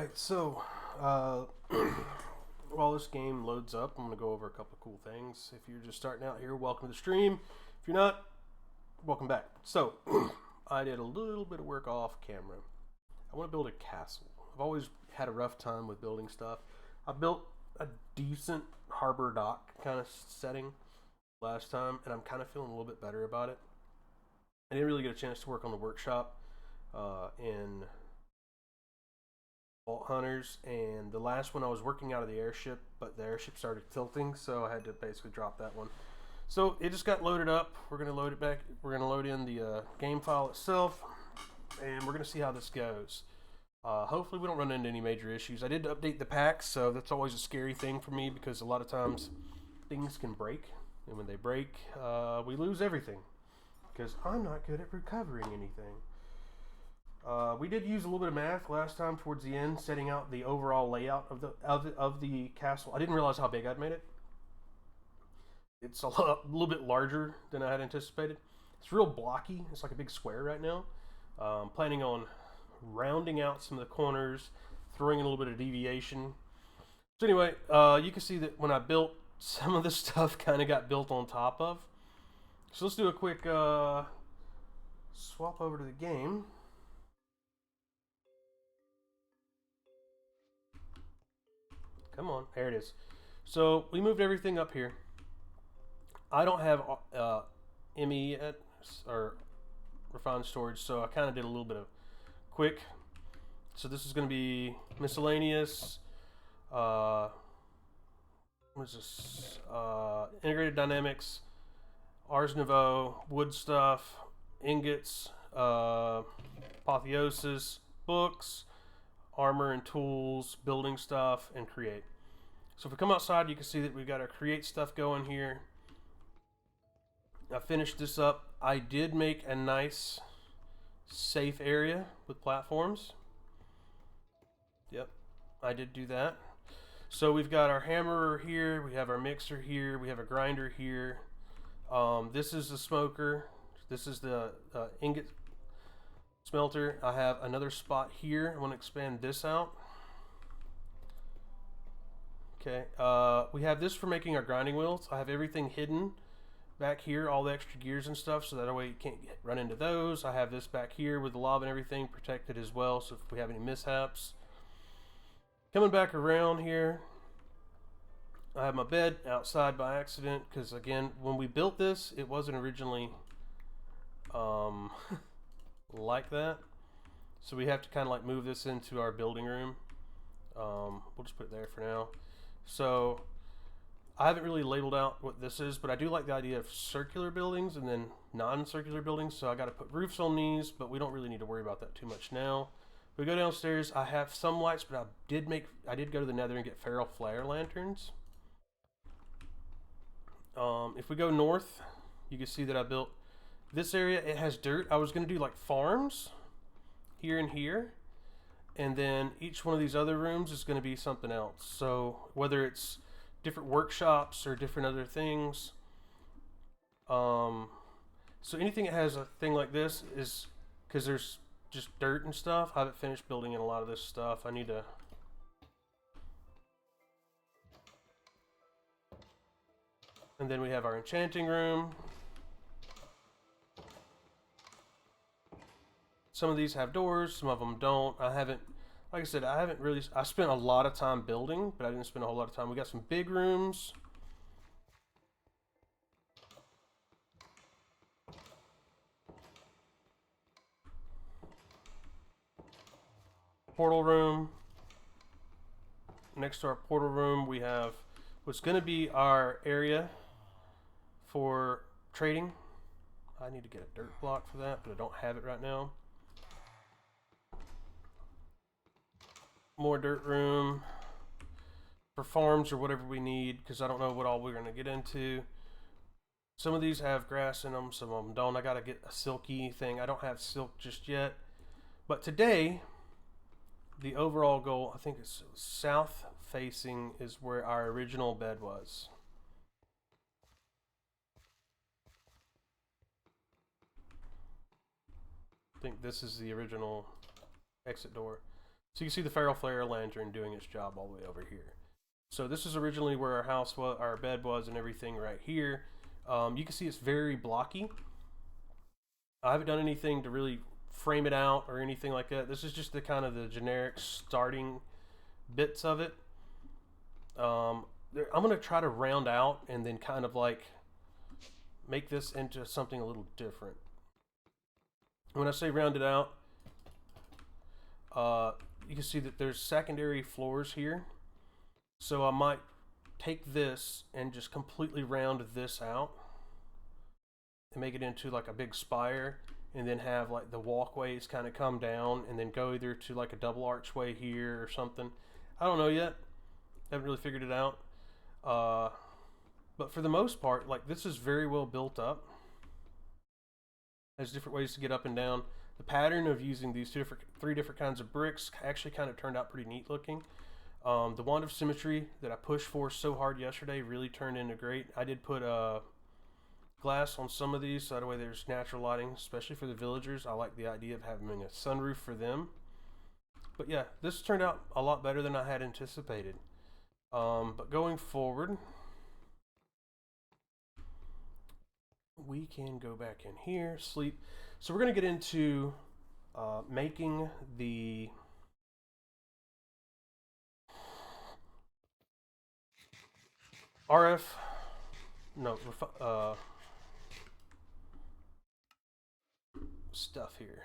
Alright, so uh, while this game loads up, I'm going to go over a couple of cool things. If you're just starting out here, welcome to the stream. If you're not, welcome back. So, I did a little bit of work off camera. I want to build a castle. I've always had a rough time with building stuff. I built a decent harbor dock kind of setting last time, and I'm kind of feeling a little bit better about it. I didn't really get a chance to work on the workshop in Vault Hunters, and the last one I was working out of the airship, but the airship started tilting, so I had to basically drop that one. So it just got loaded up. We're going to load it back. We're going to load in the game file itself, and we're going to see how this goes. Hopefully we don't run into any major issues. I did update the packs, so that's always a scary thing for me because a lot of times things can break, and when they break, we lose everything because I'm not good at recovering anything. We did use a little bit of math last time towards the end, setting out the overall layout of the castle. I didn't realize how big I'd made it. It's a little bit larger than I had anticipated. It's real blocky. It's like a big square right now. Planning on rounding out some of the corners, throwing in a little bit of deviation. So anyway, you can see that when I built, some of the stuff kind of got built on top of. So let's do a quick swap over to the game. Come on, there it is. So we moved everything up here. I don't have ME yet, or refined storage, so I kind of did a little bit of quick. So this is going to be miscellaneous. What is this? Integrated dynamics, Ars Nouveau, wood stuff, ingots, apotheosis, books, armor and tools, building stuff, and create. So if we come outside, you can see that we've got our create stuff going here. I finished this up. I did make a nice safe area with platforms. Yep, I did do that. So we've got our hammerer here, we have our mixer here, we have a grinder here. This is the smoker. This is the ingot smelter. I have another spot here. I want to expand this out. Okay, we have this for making our grinding wheels. I have everything hidden back here, all the extra gears and stuff, so that way you can't run into those. I have this back here with the lava and everything protected as well, so if we have any mishaps. Coming back around here, I have my bed outside by accident, because again, when we built this, it wasn't originally like that. So we have to kind of like move this into our building room. We'll just put it there for now. So I haven't really labeled out what this is, but I do like the idea of circular buildings and then non-circular buildings. So I got to put roofs on these, but we don't really need to worry about that too much now. We go downstairs. I have some lights, but I did go to the Nether and get feral flare lanterns. If we go north, you can see that I built this area. It has dirt. I was going to do like farms here and here, and then each one of these other rooms is going to be something else. So whether it's different workshops or different other things, so anything that has a thing like this is because there's just dirt and stuff. I haven't finished building in a lot of this stuff. I need to. And then we have our enchanting room. Some of these have doors, some of them don't. I haven't, like I said, I spent a lot of time building, but I didn't spend a whole lot of time. We got some big rooms. Portal room. Next to our portal room, we have what's going to be our area for trading. I need to get a dirt block for that, but I don't have it right now. More dirt room for farms or whatever we need, because I don't know what all we're going to get into. Some of these have grass in them, some of them don't. I got to get a silky thing. I don't have silk just yet. But today, the overall goal, I think it's south facing, is where our original bed was. I think this is the original exit door. So you can see the Feral Flare lantern doing its job all the way over here. So this is originally where our house was, our bed was, and everything right here. You can see it's very blocky. I haven't done anything to really frame it out or anything like that. This is just the kind of the generic starting bits of it. I'm going to try to round out and then kind of like make this into something a little different. When I say round it out, you can see that there's secondary floors here. So I might take this and just completely round this out and make it into like a big spire, and then have like the walkways kind of come down and then go either to like a double archway here or something. I don't know yet. Haven't really figured it out. But for the most part, like, this is very well built up. There's different ways to get up and down. The pattern of using these three different kinds of bricks actually kind of turned out pretty neat looking. The Wand of Symmetry that I pushed for so hard yesterday really turned into great. I did put glass on some of these so that way there's natural lighting, especially for the villagers. I like the idea of having a sunroof for them. But yeah, this turned out a lot better than I had anticipated. But going forward, we can go back in here, sleep. So we're going to get into making the RF, no, stuff here.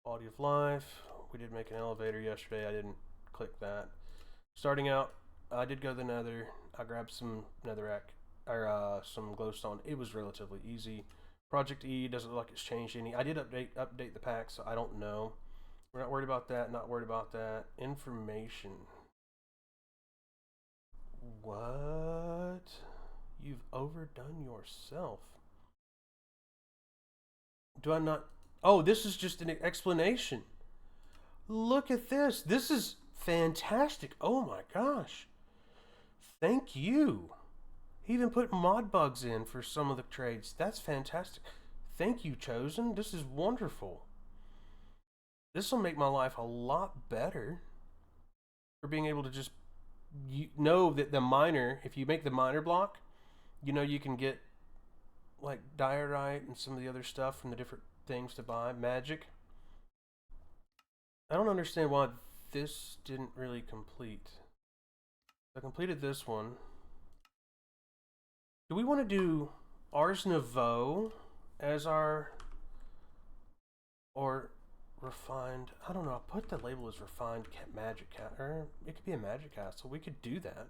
Quality of life. We did make an elevator yesterday. I didn't click that. Starting out, I did go to the Nether. I grabbed some netherrack, or some glowstone. It was relatively easy. Project E doesn't look like it's changed any. I did update the pack, so I don't know. We're not worried about that. Not worried about that. Information. What? You've overdone yourself. Do I not? Oh, this is just an explanation. Look at this. This is fantastic. Oh my gosh. Thank you. He even put mod bugs in for some of the trades. That's fantastic. Thank you, Chosen. This is wonderful. This will make my life a lot better for being able to just know that the miner, if you make the miner block, you know you can get like diorite and some of the other stuff from the different things to buy. Magic. I don't understand why this didn't really complete. I completed this one. Do we want to do Ars Nouveau as our, or refined? I don't know. I'll put the label as refined magic cat, or it could be a magic castle. We could do that.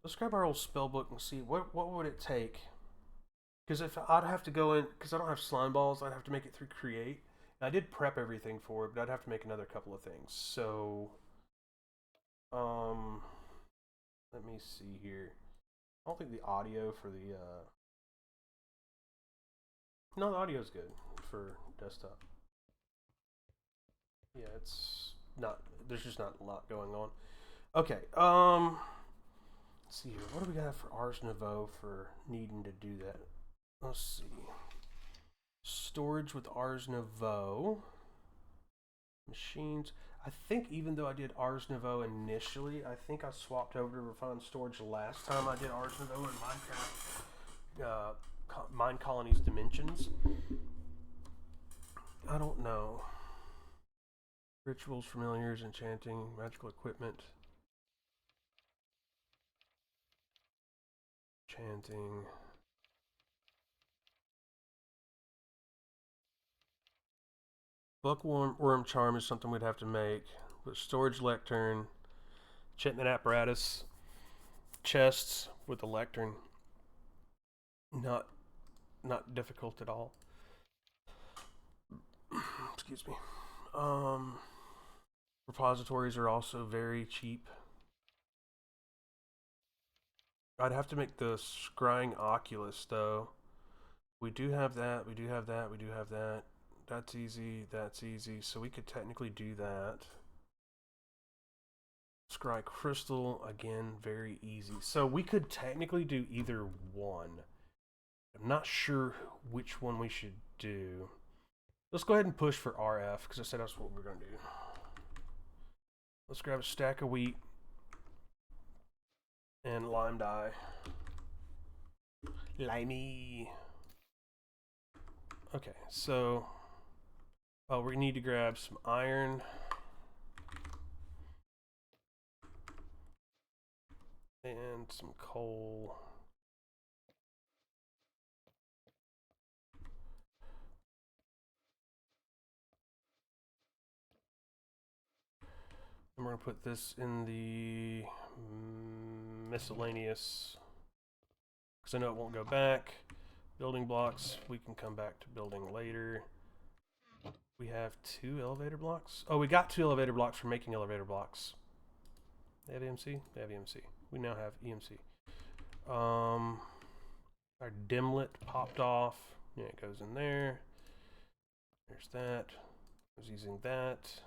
Let's grab our old spell book and see what would it take. Because if I'd have to go in, because I don't have slime balls, I'd have to make it through create. And I did prep everything for it, but I'd have to make another couple of things. So, let me see here. I don't think the audio for the, no, the audio's good for desktop. Yeah, it's not, there's just not a lot going on. Okay, let's see here. What do we got for Ars Nouveau for needing to do that? Let's see. Storage with Ars Nouveau. Machines. I think even though I did Ars Nouveau initially, I think I swapped over to Refined Storage last time I did Ars Nouveau in Minecraft. Mine Colonies Dimensions. I don't know. Rituals, familiars, enchanting, magical equipment. Enchanting. Bookworm charm is something we'd have to make. But storage lectern, enchantment apparatus, chests with the lectern. Not difficult at all. Excuse me. Repositories are also very cheap. I'd have to make the scrying oculus though. We do have that. We do have that. We do have that. That's easy. That's easy. So we could technically do that. Scry crystal, again, very easy. So we could technically do either one. I'm not sure which one we should do. Let's go ahead and push for RF because I said that's what we're going to do. Let's grab a stack of wheat and lime dye. Limey. Okay, so we need to grab some iron. And some coal. And we're going to put this in the miscellaneous, because I know it won't go back. Building blocks, we can come back to building later. We have 2 elevator blocks. Oh, we got 2 elevator blocks for making elevator blocks. They have EMC? They have EMC. We now have EMC. Our dimlet popped off. Yeah, it goes in there. There's that. I was using that.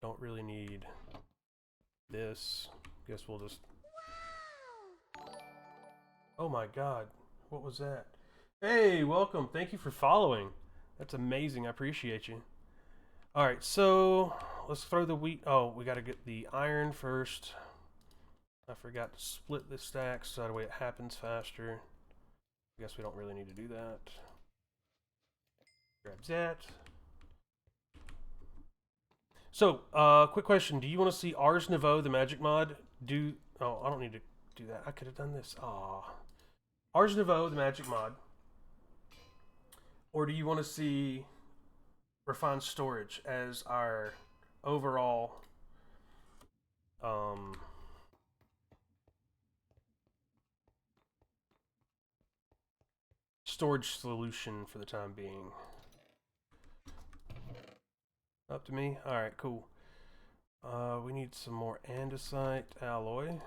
Don't really need this. Guess we'll just... Oh my god. What was that? Hey, welcome. Thank you for following. That's amazing. I appreciate you. Alright, so let's throw the wheat. Oh, we got to get the iron first. I forgot to split the stacks so that way it happens faster. I guess we don't really need to do that. Grab that. So, quick question. Do you want to see Ars Nouveau, the magic mod? Oh, I don't need to do that. I could have done this. Aw. Ars Nouveau, the magic mod. Or do you want to see Refined Storage as our overall storage solution for the time being? Up to me? Alright, cool. We need some more andesite alloy.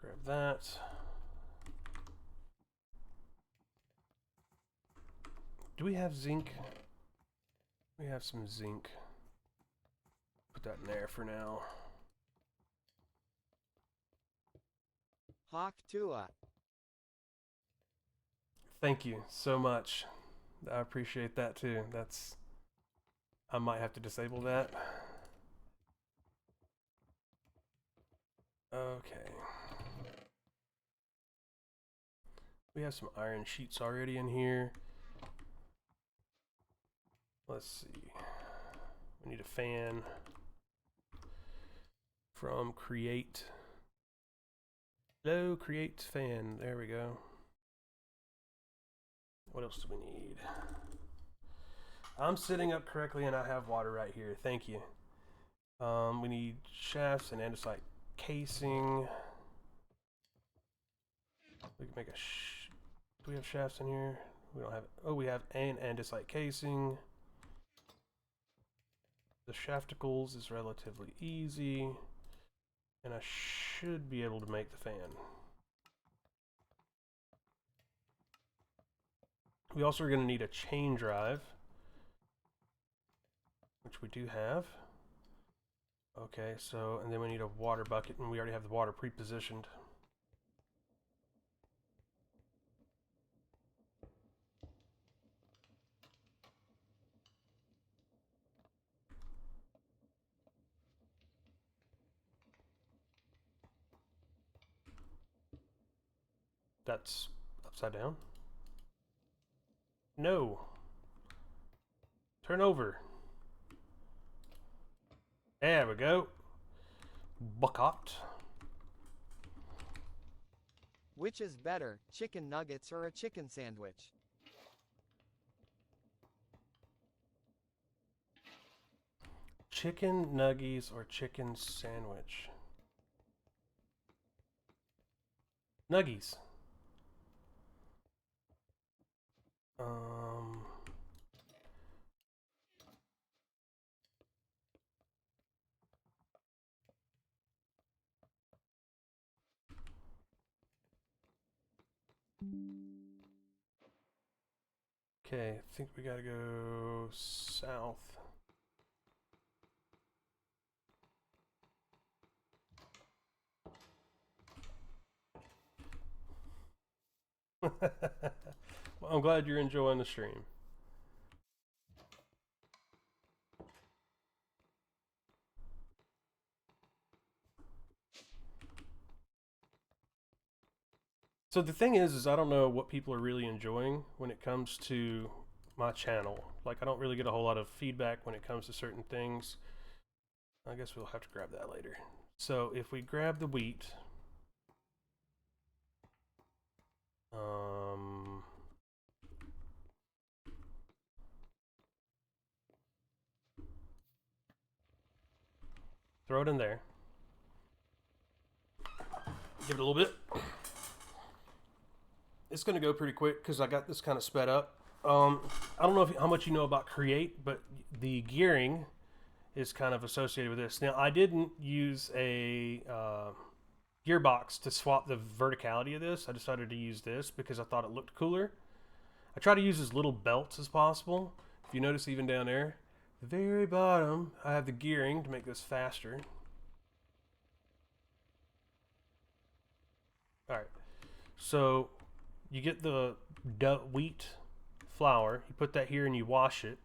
Grab that. Do we have zinc? We have some zinc. Put that in there for now. Hawk Tua. Thank you so much. I appreciate that too. I might have to disable that. Okay. We have some iron sheets already in here. Let's see. We need a fan from Create. Hello, Create fan. There we go. What else do we need? I'm sitting up correctly and I have water right here. Thank you. We need shafts and andesite casing. We can make a do we have shafts in here? We don't have it. Oh, we have an andesite casing. The shafticles is relatively easy. And I should be able to make the fan. We also are going to need a chain drive, which we do have. Okay, so, and then we need a water bucket, and we already have the water pre-positioned. That's upside down. No. Turn over. There we go. Bucket. Which is better, chicken nuggets or a chicken sandwich? Chicken nuggies or chicken sandwich? Nuggies. Okay, I think we gotta go south. Well, I'm glad you're enjoying the stream. So the thing is I don't know what people are really enjoying when it comes to my channel. Like, I don't really get a whole lot of feedback when it comes to certain things. I guess we'll have to grab that later. So if we grab the wheat, throw it in there. Give it a little bit. It's going to go pretty quick because I got this kind of sped up. I don't know how much you know about Create, but the gearing is kind of associated with this. Now, I didn't use a gearbox to swap the verticality of this. I decided to use this because I thought it looked cooler. I try to use as little belts as possible. If you notice, even down there, the very bottom, I have the gearing to make this faster. Alright, so you get the wheat flour, you put that here and you wash it.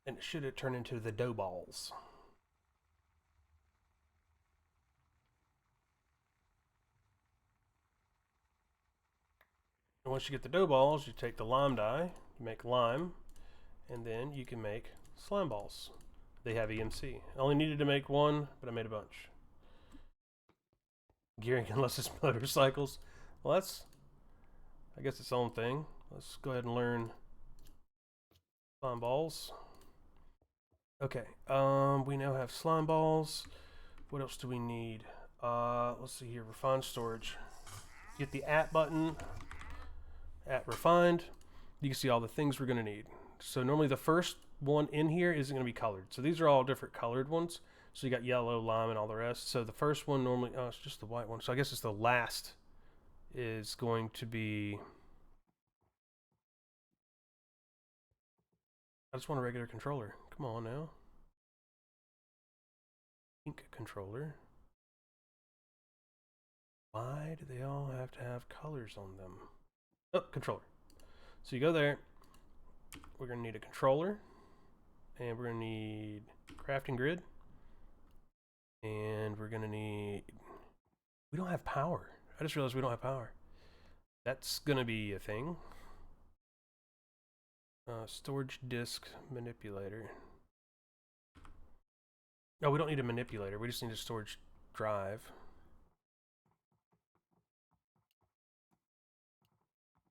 And it should turn into the dough balls. And once you get the dough balls, you take the lime dye, you make lime, and then you can make slime balls. They have EMC. I only needed to make one, but I made a bunch. Gearing unless it's motorcycles. Well, that's, I guess, its own thing. Let's go ahead and learn slime balls. Okay, we now have slime balls. What else do we need? Let's see here, refined storage. Get the at button, at refined. You can see all the things we're gonna need. So normally the first one in here isn't gonna be colored. So these are all different colored ones. So you got yellow, lime, and all the rest. So the first one normally, oh, it's just the white one. So I guess it's the last is going to be, I just want a regular controller. Come on now. Pink controller. Why do they all have to have colors on them? Oh, controller. So you go there. We're going to need a controller. And we're going to need crafting grid. And we're going to need... We don't have power. I just realized we don't have power. That's going to be a thing. Storage disk manipulator. No, we don't need a manipulator. We just need a storage drive.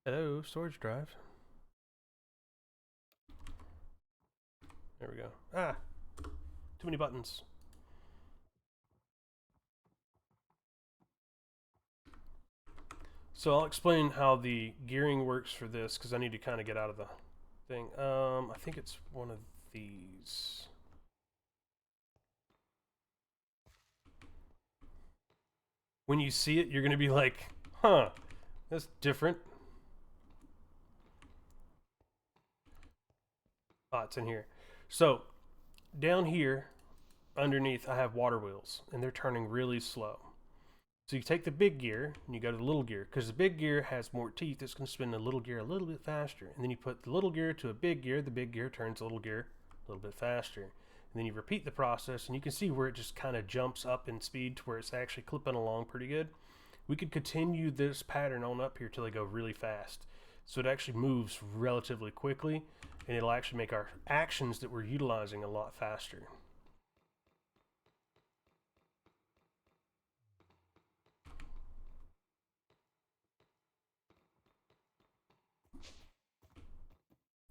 Hello, storage drive. There we go. Ah! Too many buttons. So I'll explain how the gearing works for this because I need to kind of get out of the thing. I think it's one of these. When you see it, you're going to be like, huh, that's different. Ah, it's in here. So down here underneath I have water wheels and they're turning really slow. So you take the big gear and you go to the little gear because the big gear has more teeth. It's going to spin the little gear a little bit faster. And then you put the little gear to a big gear. The big gear turns the little gear a little bit faster. And then you repeat the process and you can see where it just kind of jumps up in speed to where it's actually clipping along pretty good. We could continue this pattern on up here till they go really fast. So it actually moves relatively quickly and it'll actually make our actions that we're utilizing a lot faster.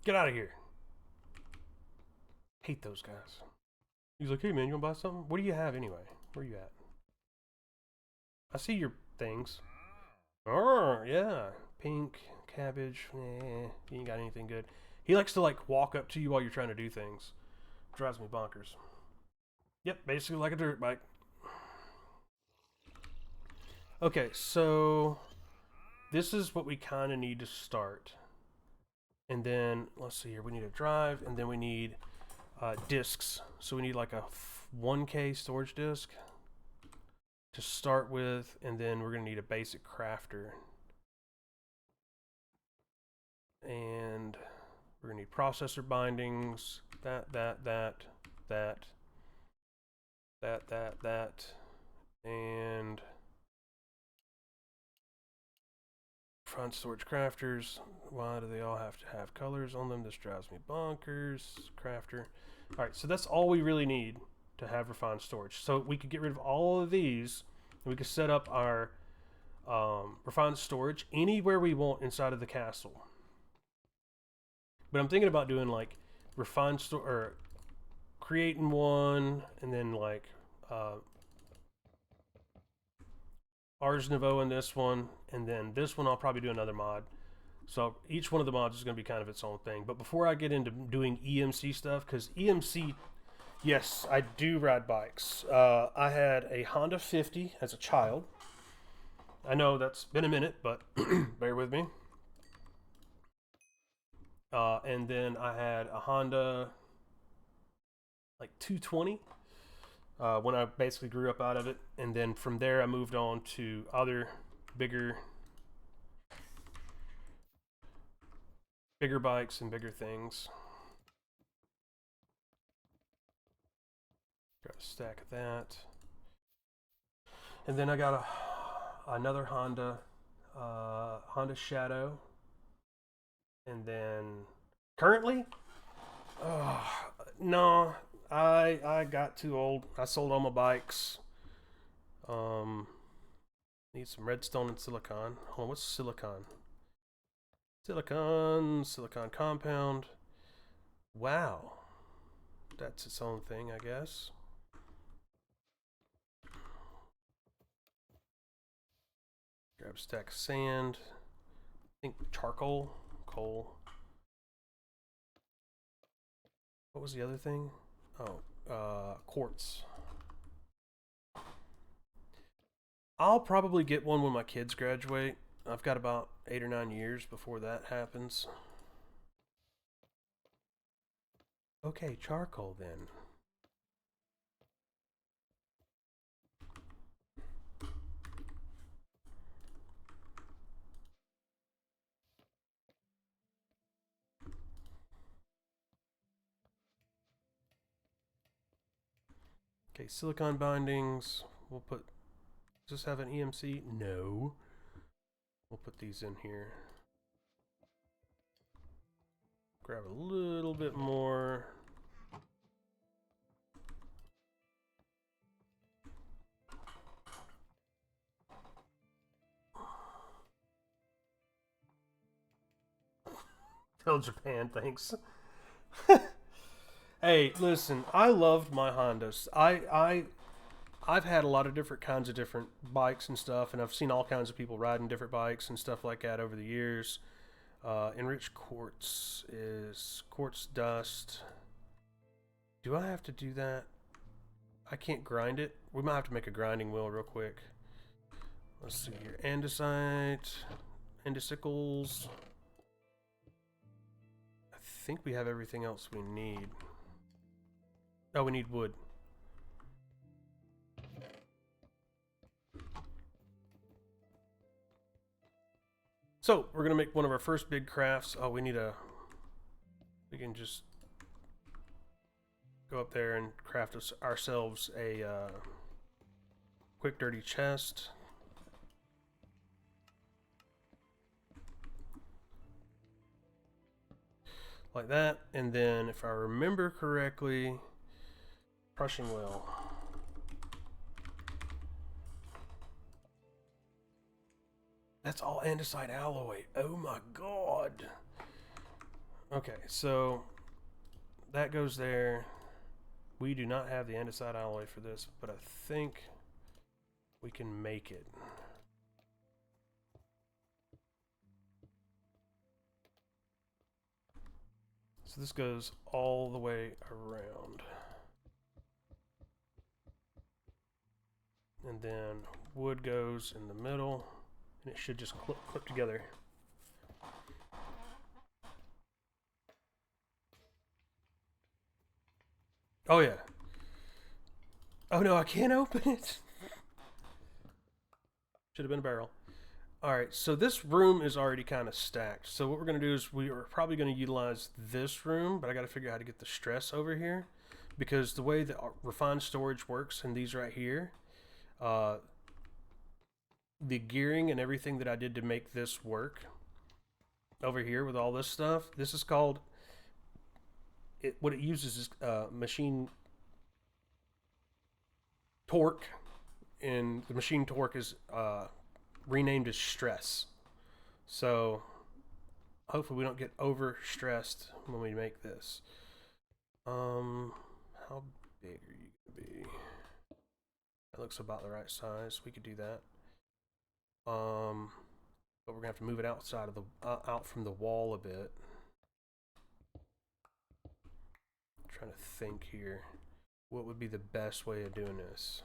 Get out of here. Hate those guys. He's like, hey man, you wanna buy something? What do you have anyway? Where you at? I see your things. Oh, yeah. Pink, cabbage. You ain't got anything good. He likes to like walk up to you while you're trying to do things. Drives me bonkers. Yep, basically like a dirt bike. Okay, so this is what we kind of need to start. And then, let's see here, we need a drive, and then we need discs. So we need like a 1K storage disk to start with, and then we're going to need a basic crafter. And we're going to need processor bindings, that, And front storage crafters. Why do they all have to have colors on them? This drives me bonkers. Crafter. All right, so that's all we really need to have refined storage. So we could get rid of all of these, and we could set up our refined storage anywhere we want inside of the castle. But I'm thinking about doing like refined store or creating one, and then like Ars Nouveau in this one, and then this one I'll probably do another mod. So each one of the mods is going to be kind of its own thing. But before I get into doing EMC stuff, because EMC, yes, I do ride bikes. I had a Honda 50 as a child. I know that's been a minute, but bear with me. And then I had a Honda like 220 when I basically grew up out of it. And then from there I moved on to other bigger bikes and bigger things. Got a stack of that. And then I got another Honda Shadow. And then currently, no, I got too old. I sold all my bikes. Need some redstone and silicon. Hold on, what's silicon? Silicon compound. Wow. That's its own thing, I guess. Grab a stack of sand. I think charcoal, coal. What was the other thing? Oh, quartz. I'll probably get one when my kids graduate. I've got about 8 or 9 years before that happens. Okay, charcoal then. Okay, silicon bindings. We'll put. Does this have an EMC? No. We'll put these in here. Grab a little bit more. Tell Japan, thanks. Hey, listen, I loved my Hondas. I've had a lot of different kinds of different bikes and stuff, and I've seen all kinds of people riding different bikes and stuff like that over the years. Enriched quartz is quartz dust. Do I have to do that? I can't grind it. We might have to make a grinding wheel real quick. Let's see here. Andesite, andesicles. I think we have everything else we need. Oh, we need wood. So, we're going to make one of our first big crafts. Oh, we can just go up there and craft ourselves a quick dirty chest. Like that. And then, if I remember correctly, crushing wheel. That's all andesite alloy. Oh my god. Okay, so that goes there. We do not have the andesite alloy for this, but I think we can make it. So this goes all the way around. And then wood goes in the middle. And it should just clip together. Oh yeah. Oh no, I can't open it. Should have been a barrel. Alright, so this room is already kind of stacked. So what we're going to do is we are probably going to utilize this room, but I got to figure out how to get the stress over here. Because the way that refined storage works, and these right here, The gearing and everything that I did to make this work over here with all this stuff, this is called, what it uses is machine torque, and the machine torque is renamed as stress. So hopefully we don't get over stressed when we make this. How big are you gonna be? That looks about the right size. We could do that. But we're gonna have to move it outside of the out from the wall a bit. I'm trying to think here. What would be the best way of doing this?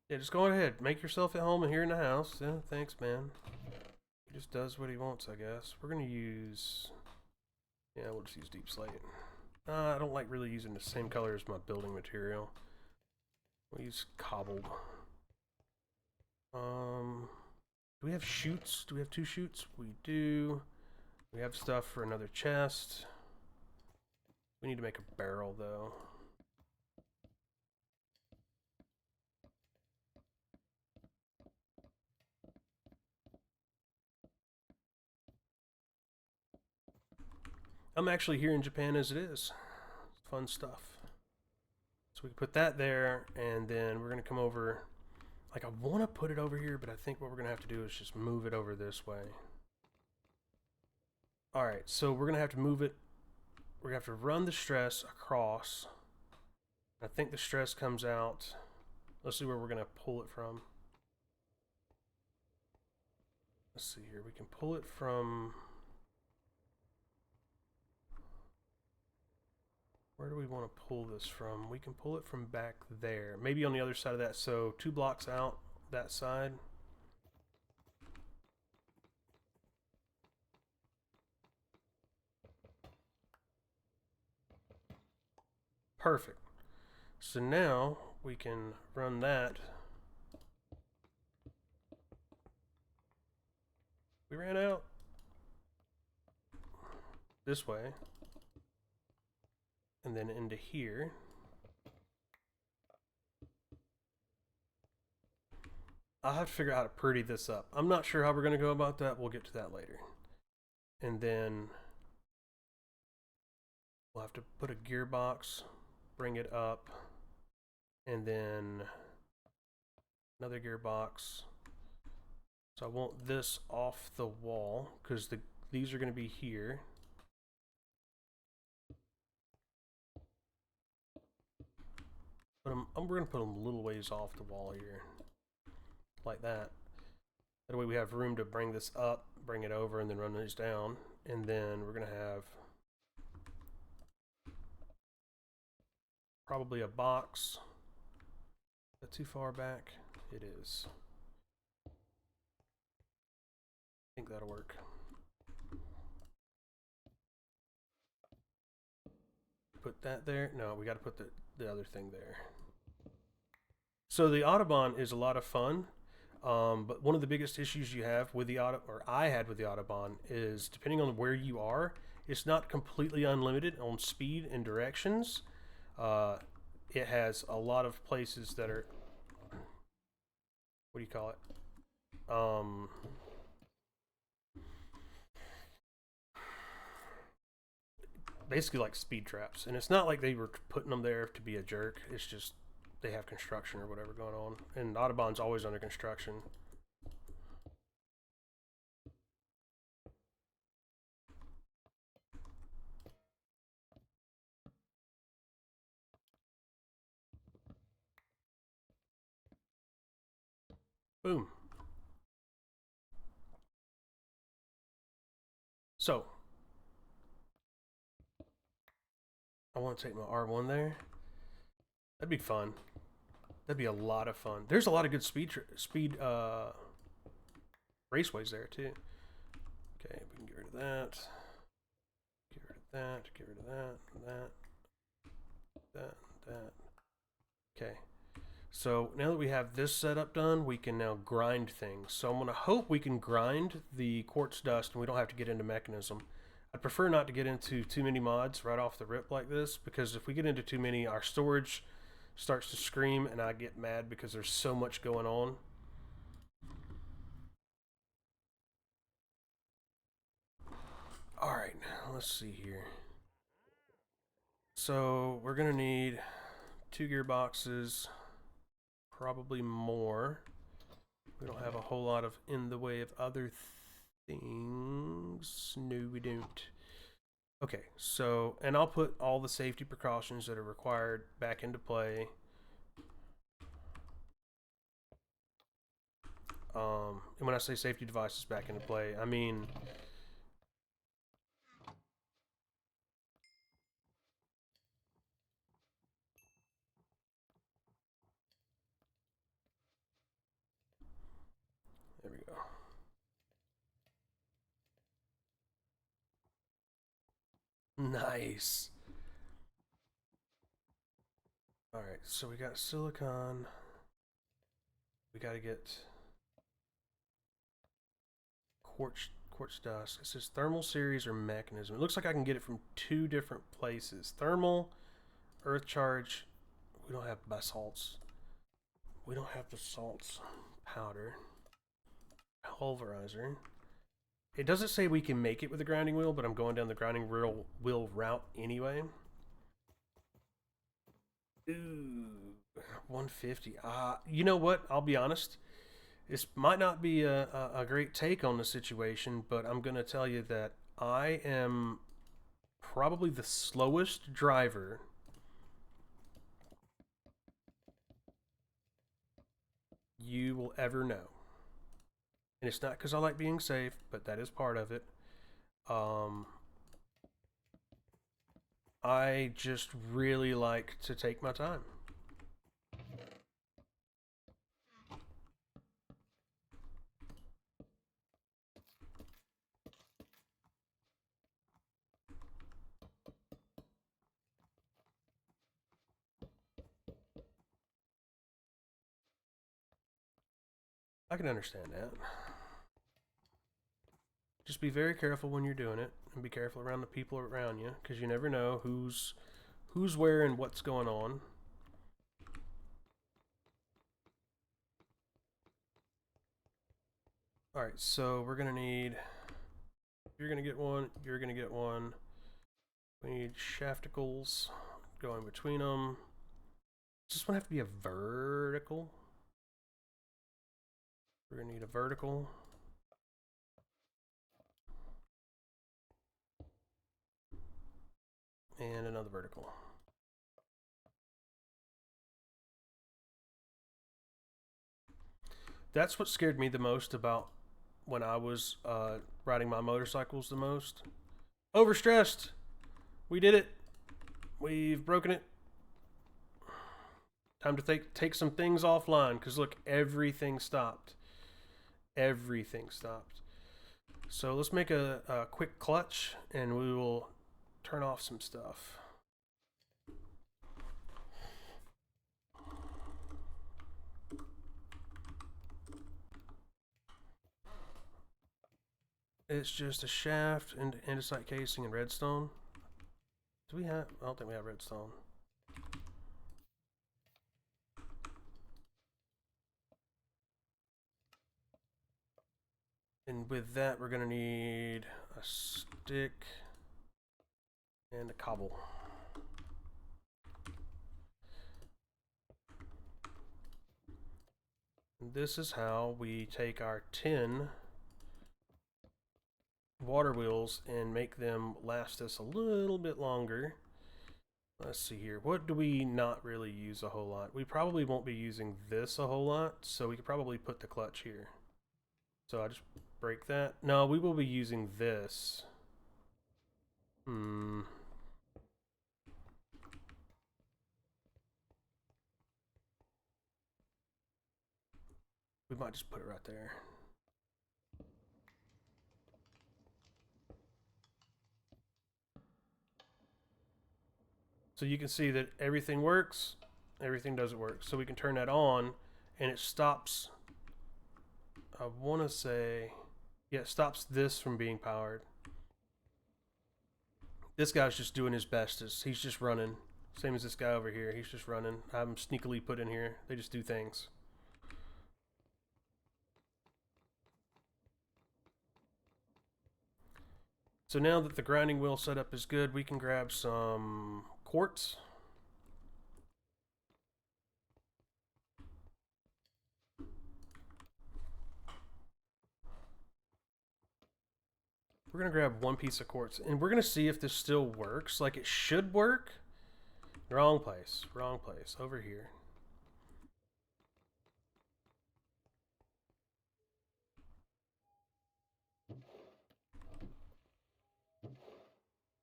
Yeah, just go ahead. Make yourself at home here in the house. Yeah, thanks, man. He just does what he wants, I guess. We're gonna use... Yeah, we'll just use deep slate. I don't like really using the same color as my building material. We'll use cobbled. Do we have chutes? Do we have 2 chutes? We do. We have stuff for another chest. We need to make a barrel, though. I'm actually here in Japan as it is. Fun stuff. So we can put that there, and then we're going to come over. Like, I want to put it over here, but I think what we're going to have to do is just move it over this way. Alright, so we're going to have to move it. We're going to have to run the stress across. I think the stress comes out. Let's see where we're going to pull it from. Let's see here. We can pull it from... Where do we want to pull this from? We can pull it from back there. Maybe on the other side of that. So 2 blocks out that side. Perfect. So now we can run that. We ran out. This way. And then into here. I'll have to figure out how to pretty this up. I'm not sure how we're going to go about that. We'll get to that later. And then we'll have to put a gearbox, bring it up, and then another gearbox. So I want this off the wall because these are going to be here. We're going to put them a little ways off the wall here, like that. That way we have room to bring this up, bring it over, and then run these down. And then we're going to have probably a box. Is that too far back? It is. I think that'll work. Put that there. No, we got to put the other thing there. So the Autobahn is a lot of fun, but one of the biggest issues you have with the I had with the Autobahn is depending on where you are, it's not completely unlimited on speed and directions. It has a lot of places that are, what do you call it? Basically like speed traps, and it's not like they were putting them there to be a jerk. It's just they have construction or whatever going on, and Autobahn's always under construction. Boom. So I want to take my R1 there. That'd be fun. That'd be a lot of fun. There's a lot of good speed raceways there too. Okay, we can get rid of that. Get rid of that. Get rid of that. Okay. So now that we have this setup done, we can now grind things. So I'm going to hope we can grind the quartz dust and we don't have to get into mechanism. I'd prefer not to get into too many mods right off the rip like this, because if we get into too many, our storage starts to scream and I get mad because there's so much going on. Alright, let's see here. So we're gonna need 2 gearboxes, probably more. We don't have a whole lot of in the way of other things. No, we don't. Okay, so, and I'll put all the safety precautions that are required back into play. And when I say safety devices back into play, I mean there we go. Nice. Alright, so we got silicon. We gotta get quartz dust. It says thermal series or mechanism. It looks like I can get it from 2 different places. Thermal, earth charge. We don't have basalts. We don't have basalts. Powder. Pulverizer. It doesn't say we can make it with a grinding wheel, but I'm going down the grinding wheel route anyway. Ooh, 150. You know what? I'll be honest. This might not be a great take on the situation, but I'm going to tell you that I am probably the slowest driver you will ever know. And it's not because I like being safe, but that is part of it. I just really like to take my time. I can understand that. Just be very careful when you're doing it, and be careful around the people around you, because you never know who's where and what's going on. Alright, so we're gonna need, you're gonna get one, you're gonna get one. We need shafticles going between them. Does this one have to be a vertical? We're gonna need a vertical. And another vertical. That's what scared me the most about when I was riding my motorcycles the most. Overstressed! We did it! We've broken it. Time to take some things offline, because look, everything stopped. Everything stopped. So let's make a quick clutch, and we will turn off some stuff. It's just a shaft and andesite casing and redstone. Do we have? I don't think we have redstone. And with that, we're gonna need a stick and a cobble. And this is how we take our 10 water wheels and make them last us a little bit longer. Let's see here. What do we not really use a whole lot? We probably won't be using this a whole lot, so we could probably put the clutch here. So I just break that. No, we will be using this. We might just put it right there. So you can see that everything works, everything doesn't work. So we can turn that on and it stops, I want to say, yeah, it stops this from being powered. This guy's just doing his bestest. He's just running. Same as this guy over here. He's just running. I'm sneakily put in here. They just do things. So now that the grinding wheel setup is good, we can grab some quartz. We're going to grab one piece of quartz, and we're going to see if this still works. Like it should work. Wrong place. Wrong place. Over here.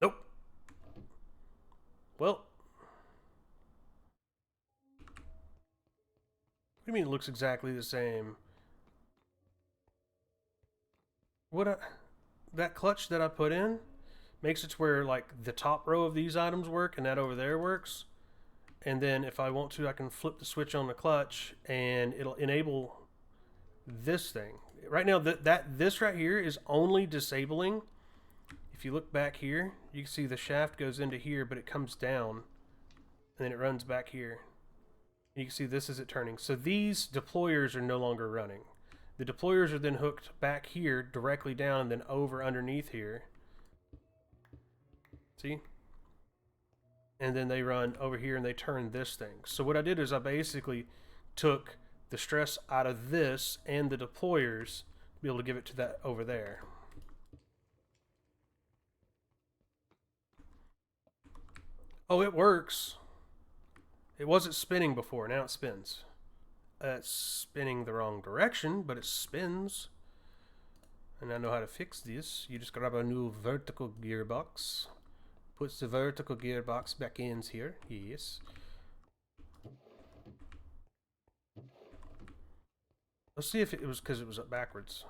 Nope. Well. What do you mean it looks exactly the same? That clutch that I put in makes it to where like the top row of these items work and that over there works. And then if I want to, I can flip the switch on the clutch and it'll enable this thing. Right now, this right here is only disabling. If you look back here, you can see the shaft goes into here, but it comes down and then it runs back here. You can see this is it turning. So these deployers are no longer running. The deployers are then hooked back here, directly down, and then over underneath here. See? And then they run over here and they turn this thing. So what I did is I basically took the stress out of this and the deployers to be able to give it to that over there. Oh, it works. It wasn't spinning before, now it spins. It's spinning the wrong direction, but it spins. And I know how to fix this. You just grab a new vertical gearbox. Puts the vertical gearbox back in here. Yes. Let's see if it was because it was up backwards.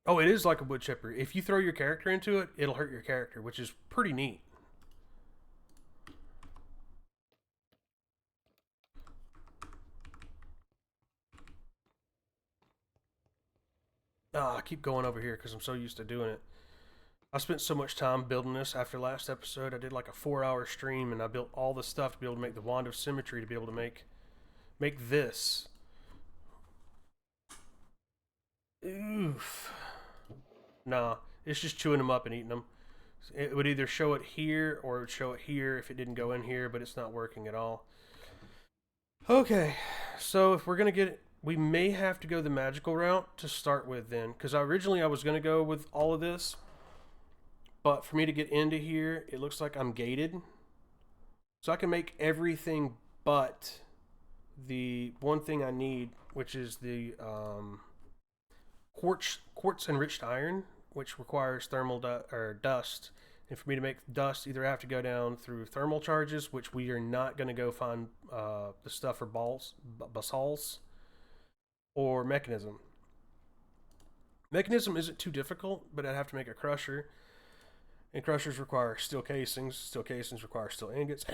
Oh, it is like a wood chipper. If you throw your character into it, it'll hurt your character, which is pretty neat. I keep going over here because I'm so used to doing it. I spent so much time building this after last episode. I did like a 4-hour stream and I built all the stuff to be able to make the Wand of Symmetry, to be able to make this. Oof. Nah, it's just chewing them up and eating them. It would either show it here or it would show it here if it didn't go in here, but it's not working at all. Okay, so if we're going to get it, we may have to go the magical route to start with then, because originally I was going to go with all of this, but for me to get into here, it looks like I'm gated. So I can make everything but the one thing I need, which is the quartz enriched iron, which requires thermal dust. And for me to make dust, either I have to go down through thermal charges, which we are not going to go find the stuff for basalts, or mechanism. Mechanism isn't too difficult, but I'd have to make a crusher. And crushers require steel casings. Steel casings require steel ingots.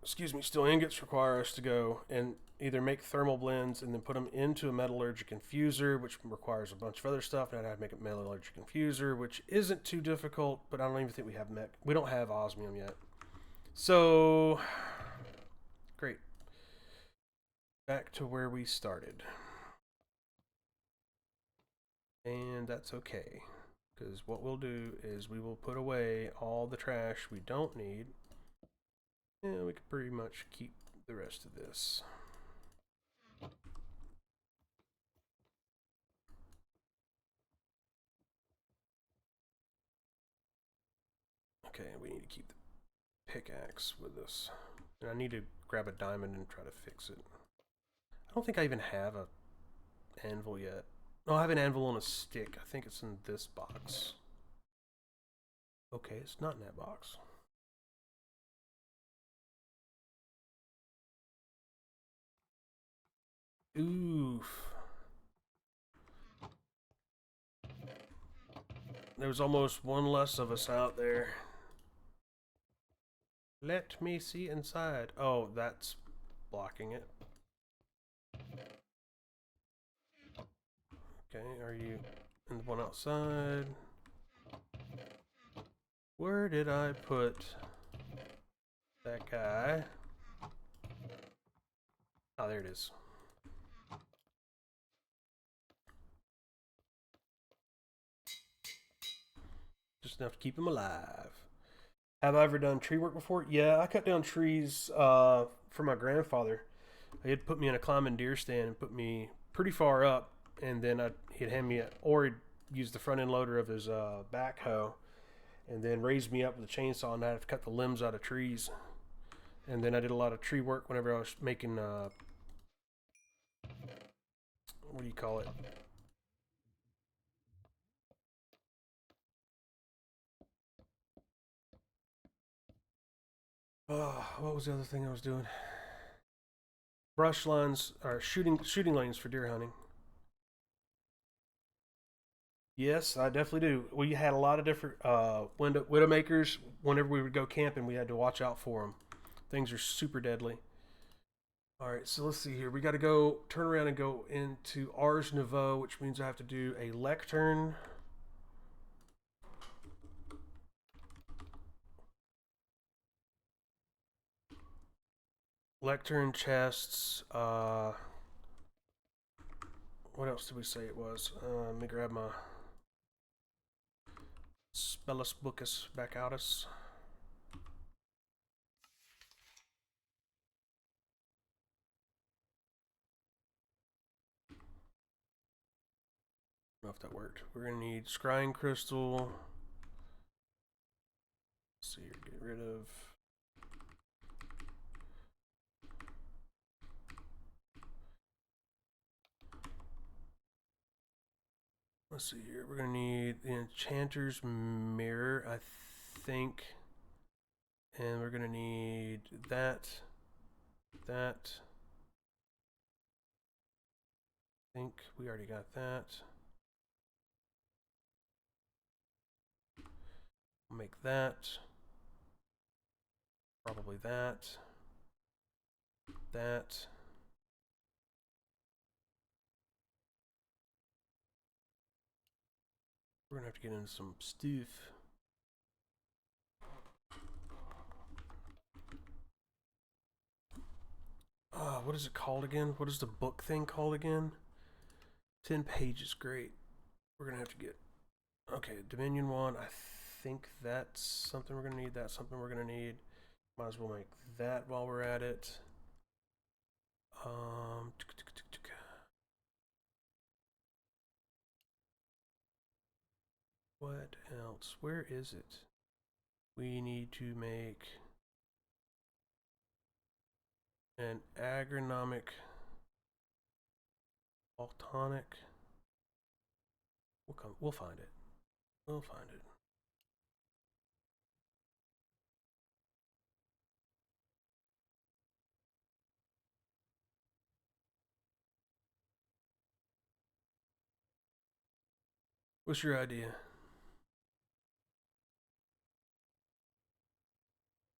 Excuse me, steel ingots require us to go and either make thermal blends and then put them into a metallurgic infuser, which requires a bunch of other stuff. And I'd have to make a metallurgic infuser, which isn't too difficult, but I don't even think we don't have osmium yet. So, great. Back to where we started. And that's okay, because what we'll do is we will put away all the trash we don't need, and we can pretty much keep the rest of this. Okay, we need to keep the pickaxe with us, and I need to grab a diamond and try to fix it. I don't think I even have a anvil yet. No, I have an anvil on a stick. I think it's in this box. Okay, it's not in that box. Oof. There's almost one less of us out there. Let me see inside. Oh, that's blocking it. Okay, are you... And one outside. Where did I put that guy? Oh, there it is. Just enough to keep him alive. Have I ever done tree work before? Yeah, I cut down trees for my grandfather. He had put me in a climbing deer stand and put me pretty far up, and then he'd hand me or he'd use the front end loader of his backhoe, and then raise me up with a chainsaw, and I'd have to cut the limbs out of trees. And then I did a lot of tree work whenever I was making what do you call it? What was the other thing I was doing? Brush lines or shooting lanes for deer hunting. Yes, I definitely do. We had a lot of different widowmakers. Whenever we would go camping, we had to watch out for them. Things are super deadly. All right, so let's see here. We got to go turn around and go into Ars Nouveau, which means I have to do a lectern. Lectern chests. What else did we say it was? Let me grab my Spellus Bookus back out us. I don't know if that worked. We're gonna need scrying crystal. Let's see here, get rid of. Let's see here. We're gonna need the enchanter's mirror, I think, and we're gonna need that. I think we already got that. We'll make that. Probably that. That. We're gonna have to get into some stuff. What is it called again? What is the book thing called again? 10 pages, great. We're gonna have to get. Okay, Dominion 1. I think that's something we're gonna need. That's something we're gonna need. Might as well make that while we're at it. What else? Where is it? We need to make an agronomic altonic. We'll find it. We'll find it. What's your idea?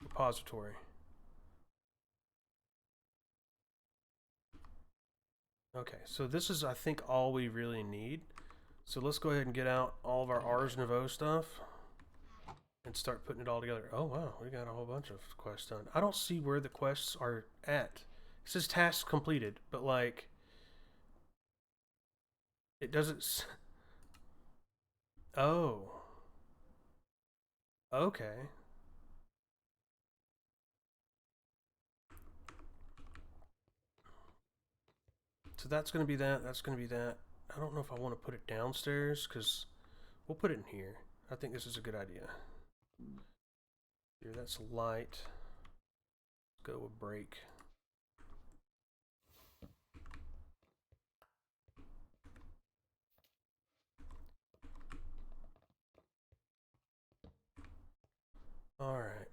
Repository. Okay, so this is, I think, all we really need. So let's go ahead and get out all of our Ars Nouveau stuff and start putting it all together. Oh, wow, we got a whole bunch of quests done. I don't see where the quests are at. It says tasks completed, but, like, it doesn't... Oh. Okay. So that's going to be that. That's going to be that. I don't know if I want to put it downstairs, because we'll put it in here. I think this is a good idea. Here, that's light. Let's go with break. All right.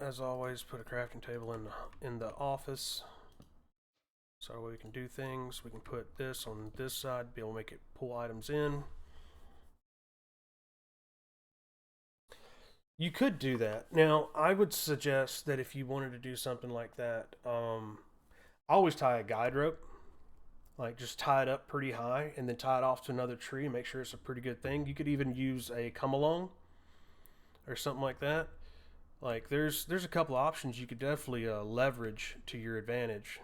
As always, put a crafting table in the office. So we can do things. We can put this on this side, be able to make it pull items in. You could do that. Now, I would suggest that if you wanted to do something like that, I always tie a guide rope. Like just tie it up pretty high and then tie it off to another tree and make sure it's a pretty good thing. You could even use a come along or something like that. Like there's a couple options you could definitely leverage to your advantage.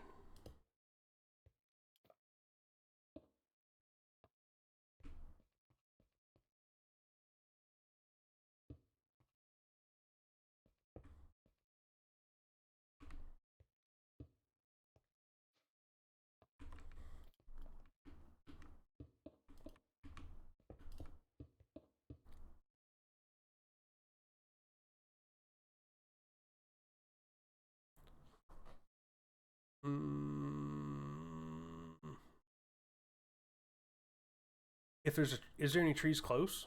Mm, if there's is there any trees close?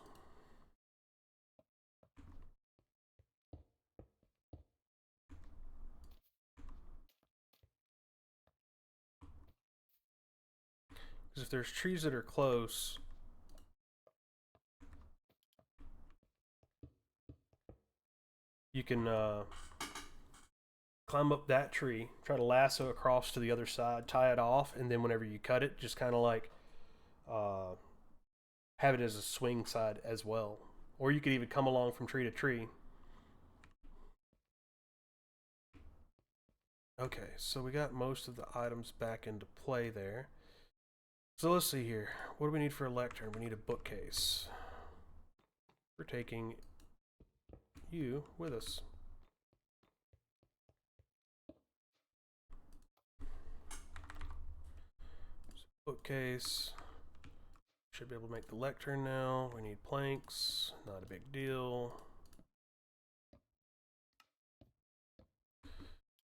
Because if there's trees that are close, you can climb up that tree, try to lasso across to the other side, tie it off, and then whenever you cut it, just kind of like uh, have it as a swing side as well. Or you could even come along from tree to tree. Okay, so we got most of the items back into play there. So let's see here. What do we need for a lectern? We need a bookcase. We're taking you with us. So bookcase. Should be able to make the lectern now. We need planks. Not a big deal.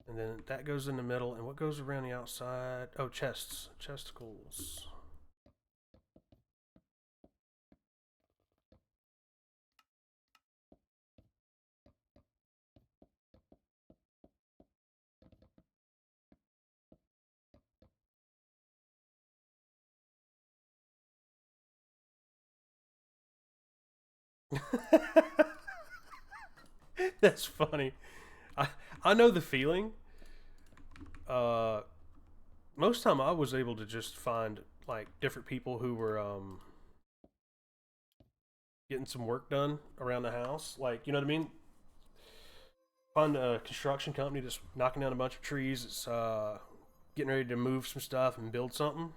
And then that goes in the middle. And what goes around the outside? Oh, chests. Chesticles. That's funny. I I know the feeling. Uh, most time I was able to just find like different people who were getting some work done around the house. Like you know what I mean? Find a construction company just knocking down a bunch of trees. It's getting ready to move some stuff and build something.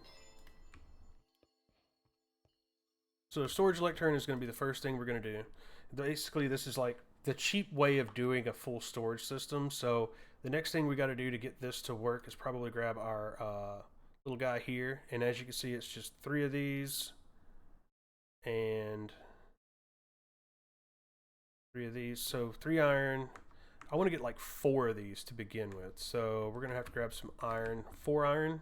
So the storage lectern is going to be the first thing we're going to do. Basically, this is like the cheap way of doing a full storage system. So the next thing we got to do to get this to work is probably grab our little guy here. And as you can see, it's just 3 of these and 3 of these. So 3 iron. I want to get like 4 of these to begin with. So we're going to have to grab some iron. 4 iron.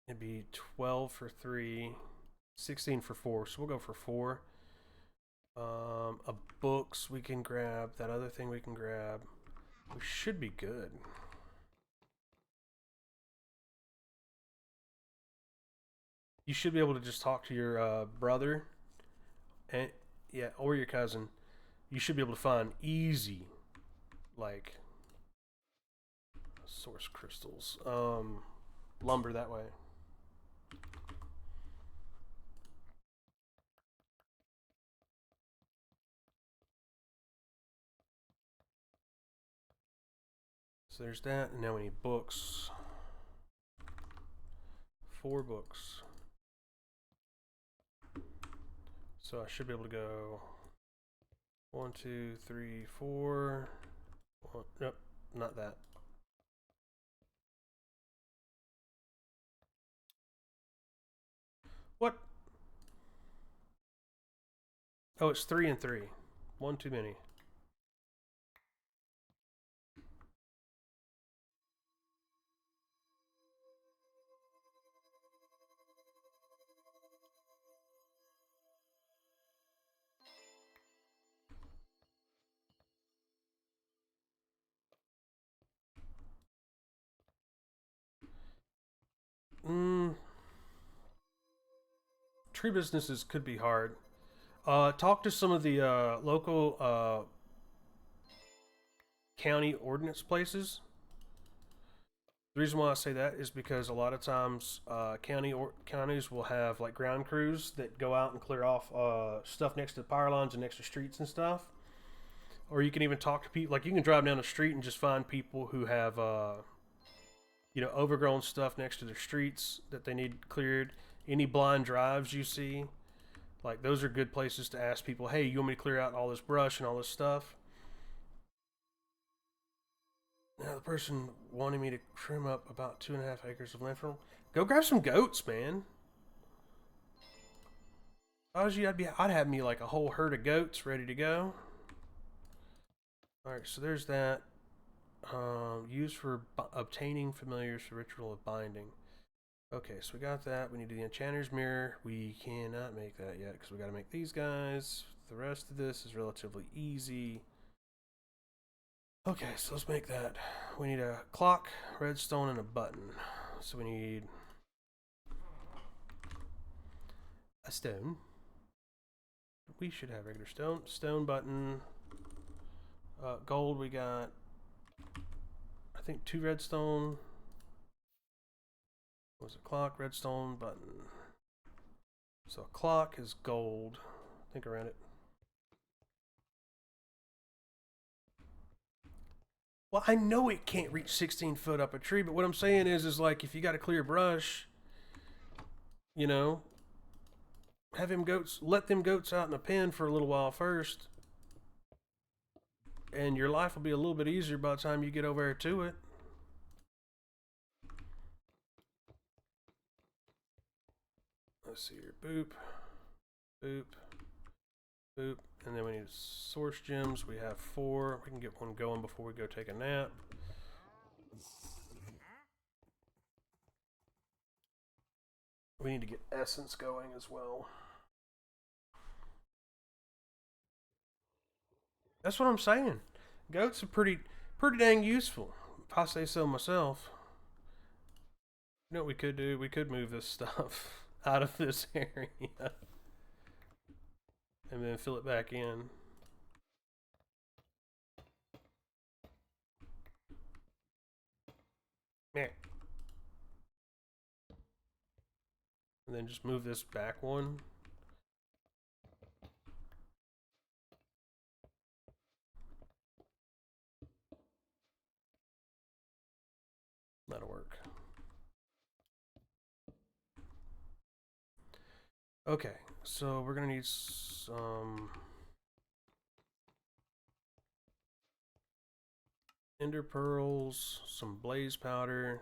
It'd be 12 for 3, 16 for 4. So we'll go for 4. A books we can grab. That other thing we can grab. We should be good. You should be able to just talk to your brother, and yeah, or your cousin. You should be able to find easy, like source crystals, lumber that way. So there's that, and now we need books. 4 books. So I should be able to go 1, 2, 3, 4. Nope, not that. What? Oh, it's 3 and 3. 1 too many. Mm, tree businesses could be hard. Talk to some of the local county ordinance places. The reason why I say that is because a lot of times counties will have like ground crews that go out and clear off stuff next to the power lines and next to streets and stuff. Or you can even talk to people. Like you can drive down the street and just find people who have overgrown stuff next to their streets that they need cleared. Any blind drives you see, like those are good places to ask people, hey, you want me to clear out all this brush and all this stuff? Now the person wanting me to trim up about 2.5 acres of land from, go grab some goats, man. If I was you, I'd have me like a whole herd of goats ready to go. All right, so there's that. Used for obtaining familiars for ritual of binding. Okay, so we got that. We need the enchanter's mirror. We cannot make that yet because we got to make these guys. The rest of this is relatively easy. Okay, so let's make that. We need a clock, redstone, and a button. So we need a stone. We should have regular stone. Stone button. Gold, we got, I think, 2 redstone. What was it? Clock, redstone, button. So a clock is gold. Think around it. Well, I know it can't reach 16 foot up a tree, but what I'm saying is like if you got a clear brush, have them goats, let them goats out in the pen for a little while first, and your life will be a little bit easier by the time you get over there to it. Let's see here. Boop, boop, boop. And then we need source gems. We have 4. We can get one going before we go take a nap. We need to get essence going as well. That's what I'm saying. Goats are pretty dang useful, if I say so myself. You know what we could do? We could move this stuff out of this area and then fill it back in. Meh. And then just move this back one. That'll work. Okay, so we're gonna need some ender pearls, some blaze powder,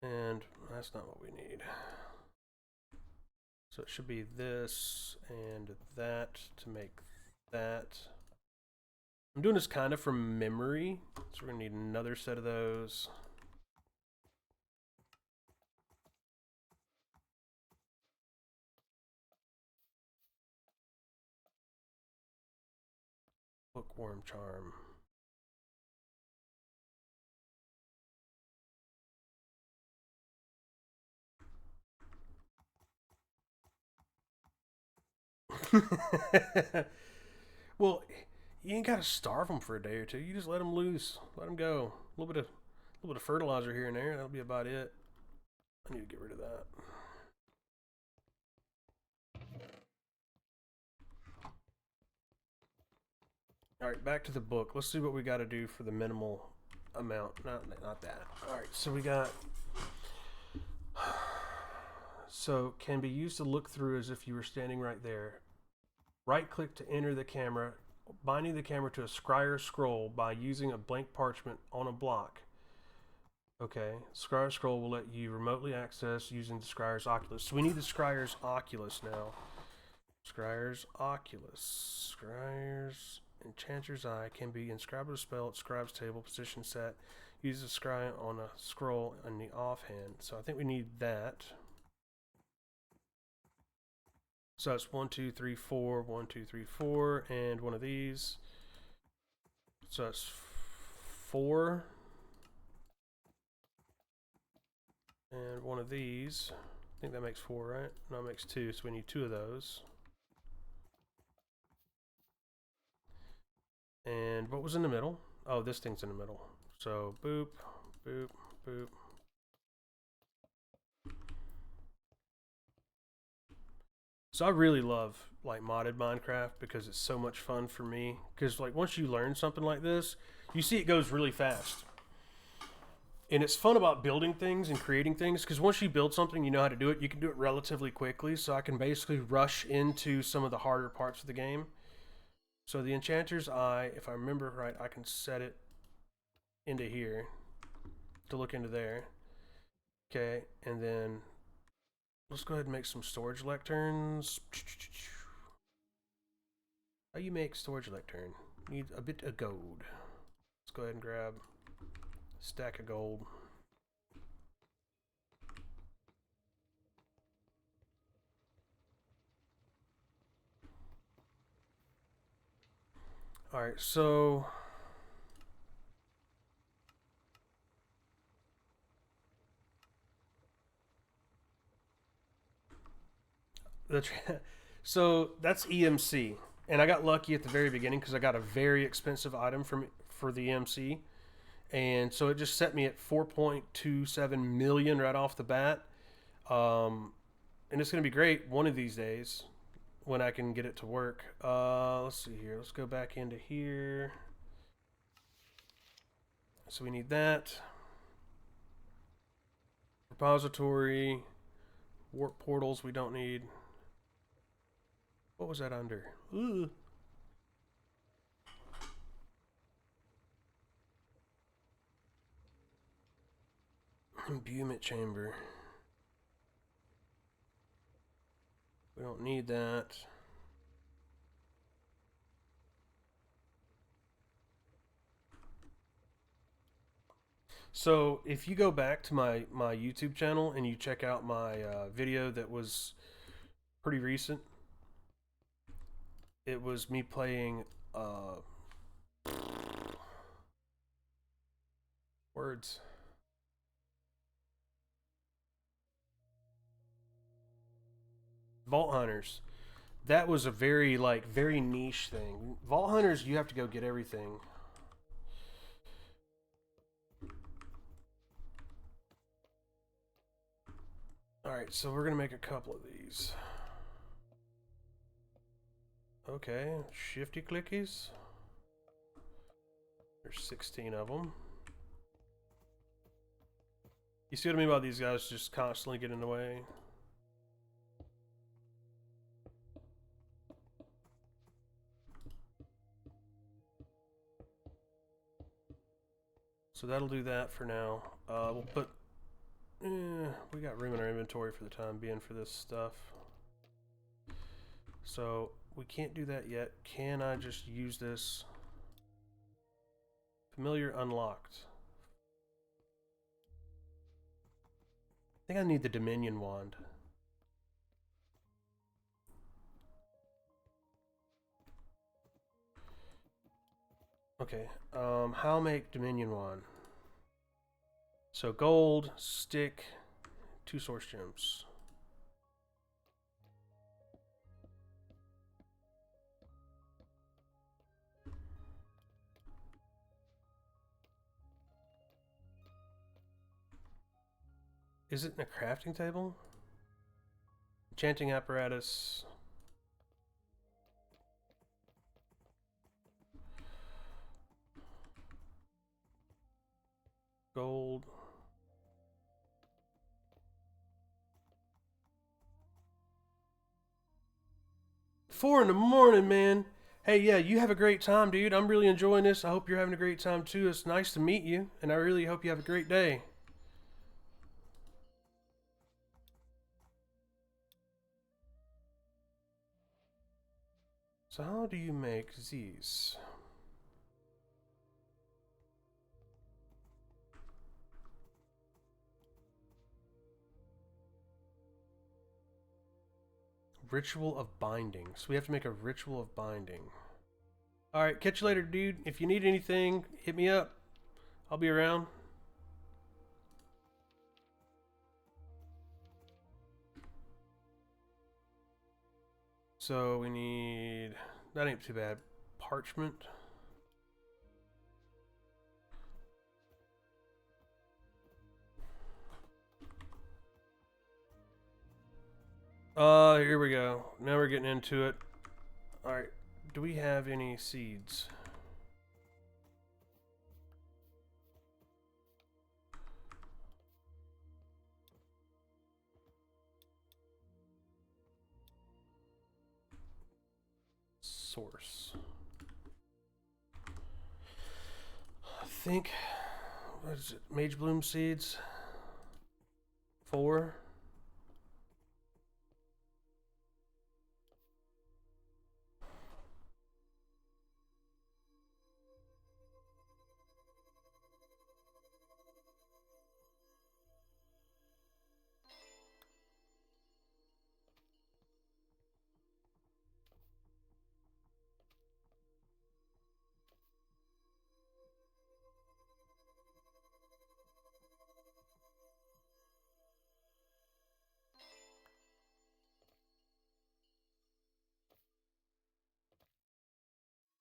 and that's not what we need. So it should be this and that to make that. I'm doing this kind of from memory, so we're gonna need another set of those. Bookworm charm. Well, you ain't gotta starve them for a day or two. You just let them loose, let them go. A little bit of fertilizer here and there. That'll be about it. I need to get rid of that. All right, back to the book. Let's see what we got to do for the minimal amount. Not that. All right, so we got. So can be used to look through as if you were standing right there. Right click to enter the camera, binding the camera to a scryer scroll by using a blank parchment on a block. Okay, scryer scroll will let you remotely access using the scryer's oculus. So we need the scryer's oculus now. Scryer's oculus. Scryer's enchanter's eye can be inscribed with a spell at scribe's table, position set. Use the scry on a scroll in the offhand. So I think we need that. So that's 1, 2, 3, 4, 1, 2, 3, 4, and one of these. So that's 4. And one of these. think that makes 4, right? No, it makes 2, so we need 2 of those. And what was in the middle? Oh, this thing's in the middle. So boop, boop, boop. So I really love like modded Minecraft because it's so much fun for me. Because like once you learn something like this, you see it goes really fast. And it's fun about building things and creating things because once you build something, you know how to do it. You can do it relatively quickly. So I can basically rush into some of the harder parts of the game. So the Enchanter's Eye, if I remember right, I can set it into here to look into there. Okay, and then let's go ahead and make some storage lecterns. How you make storage lectern? Need a bit of gold. Let's go ahead and grab a stack of gold. Alright, so so that's EMC, and I got lucky at the very beginning because I got a very expensive item for the EMC, and so it just set me at 4.27 million right off the bat, and it's gonna be great one of these days when I can get it to work. Let's see here. Let's go back into here. So we need that repository, warp portals. We don't need. What was that under? Ooh. Imbuement chamber. We don't need that. So if you go back to my YouTube channel and you check out my video that was pretty recent, it was me playing words. Vault Hunters. That was a very very niche thing. Vault Hunters, you have to go get everything. Alright, so we're gonna make a couple of these. Okay, shifty clickies. There's 16 of them. You see what I mean by these guys just constantly getting in the way? So that'll do that for now. We'll put... we got room in our inventory for the time being for this stuff. So we can't do that yet. Can I just use this? Familiar unlocked. I think I need the Dominion wand. Okay, how make Dominion wand? So gold, stick, 2 source gems. Is it in a crafting table? Enchanting apparatus. Gold. Four in the morning, man. Hey, yeah, you have a great time, dude. I'm really enjoying this. I hope you're having a great time too. It's nice to meet you, and I really hope you have a great day. So how do you make these? Ritual of binding. So we have to make a ritual of binding. Alright, catch you later, dude. If you need anything, hit me up. I'll be around. So we need, that ain't too bad, parchment. Here we go. Now we're getting into it. Alright, do we have any seeds? Source. I think, what is it, Mage Bloom seeds? 4.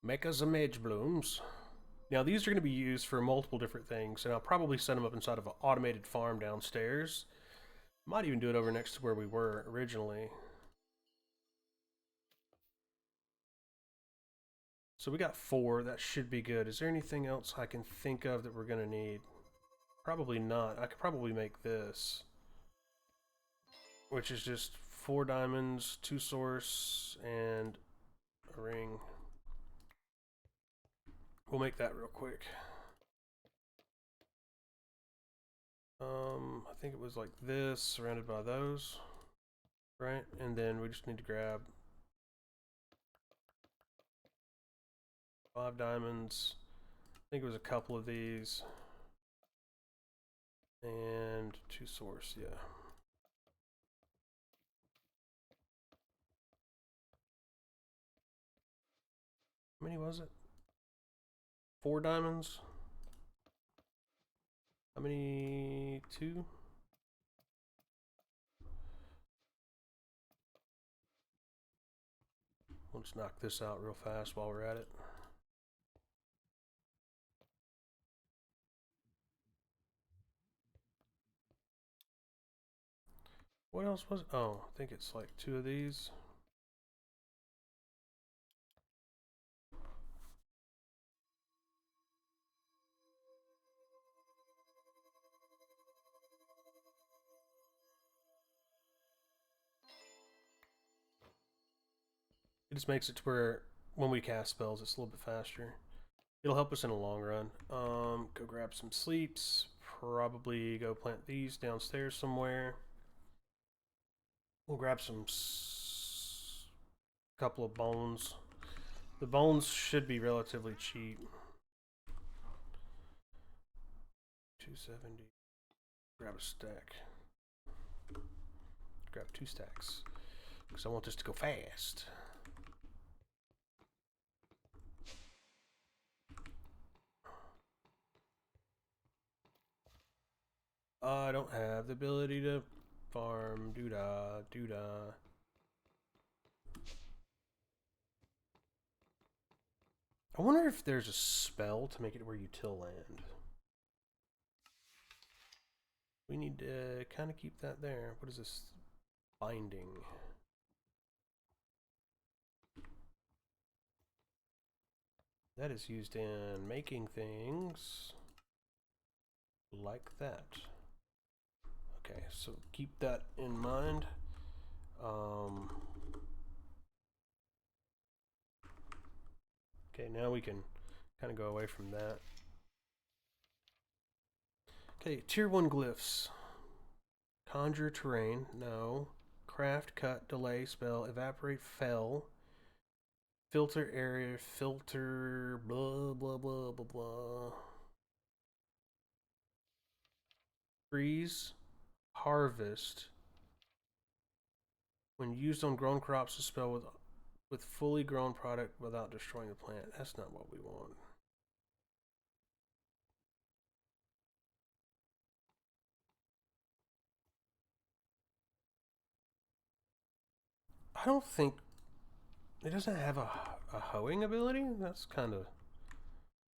Make us a Mage Blooms. Now these are going to be used for multiple different things, and I'll probably set them up inside of an automated farm downstairs. Might even do it over next to where we were originally. So we got 4, that should be good. Is there anything else I can think of that we're going to need? Probably not. I could probably make this, which is just 4 diamonds, 2 source, and a ring. We'll make that real quick. I think it was like this, surrounded by those, right? And then we just need to grab 5 diamonds. I think it was a couple of these. And 2 source, yeah. How many was it? 4 diamonds? How many? 2? We'll just knock this out real fast while we're at it. What else was it? Oh, I think it's like 2 of these. It just makes it to where when we cast spells, it's a little bit faster. It'll help us in the long run. Go grab some sleeps. Probably go plant these downstairs somewhere. We'll grab some couple of bones. The bones should be relatively cheap. 270. Grab a stack. Grab 2 stacks. Because I want this to go fast. I don't have the ability to farm. Doo-dah, doo-dah. I wonder if there's a spell to make it where you till land. We need to kind of keep that there. What is this? Binding. That is used in making things like that. Okay, so keep that in mind. Okay, now we can kind of go away from that. Okay, tier 1 glyphs. Conjure terrain, no. Craft, cut, delay, spell, evaporate, fell. Filter area, filter, blah, blah, blah, blah, blah. Freeze, harvest. When used on grown crops, to spell with fully grown product without destroying the plant. That's not what we want. I don't think It doesn't have a hoeing ability? That's kind of...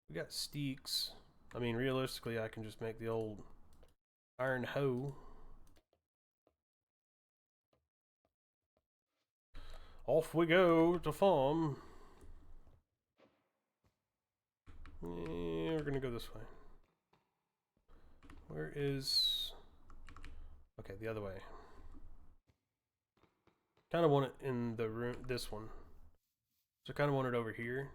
We got steaks. I mean, realistically, I can just make the old iron hoe. Off we go to farm. We're gonna go this way. Where is... Okay, the other way. Kind of want it in the room, this one. So I kind of want it over here.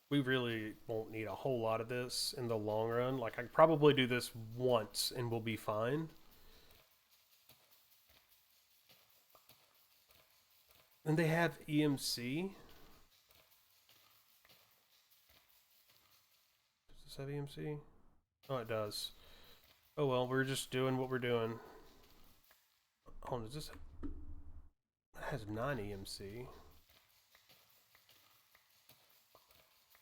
We really won't need a whole lot of this in the long run. Like, I could probably do this once and we'll be fine. And they have EMC. Does this have EMC? Oh, it does. Oh well, we're just doing what we're doing. Oh, does this... It has 9 EMC.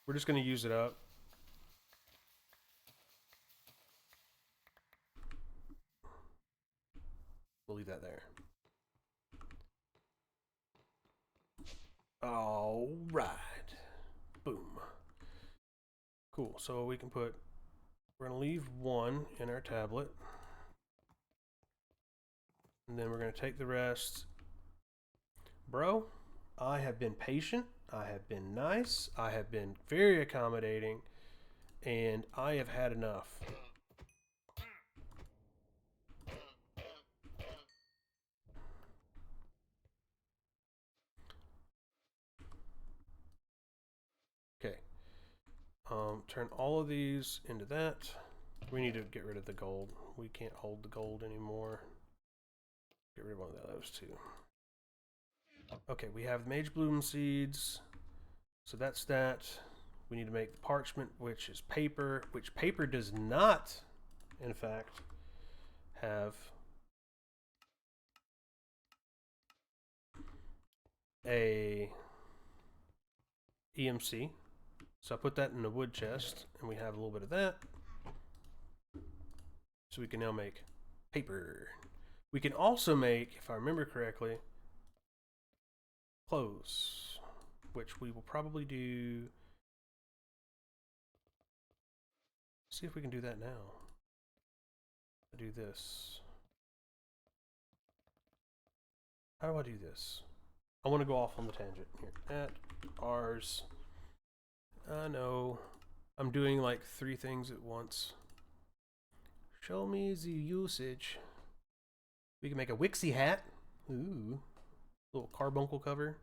We're just going to use it up. We'll leave that there. All right. Boom. Cool. So we can put... We're going to leave 1 in our tablet. And then we're going to take the rest. Bro, I have been patient. I have been nice. I have been very accommodating. And I have had enough. Okay. Turn all of these into that. We need to get rid of the gold. We can't hold the gold anymore. Get rid of one of those two. Okay, we have Mage Bloom seeds. So that's that. We need to make the parchment, which is paper, which paper does not, in fact, have a EMC. So I put that in the wood chest, and we have a little bit of that. So we can now make paper. We can also make, if I remember correctly, clothes, which we will probably do. See if we can do that now. Do this. How do I do this? I want to go off on the tangent here. At ours. I know. I'm doing like 3 things at once. Show me the usage. We can make a Wixie hat. Ooh. Little carbuncle cover.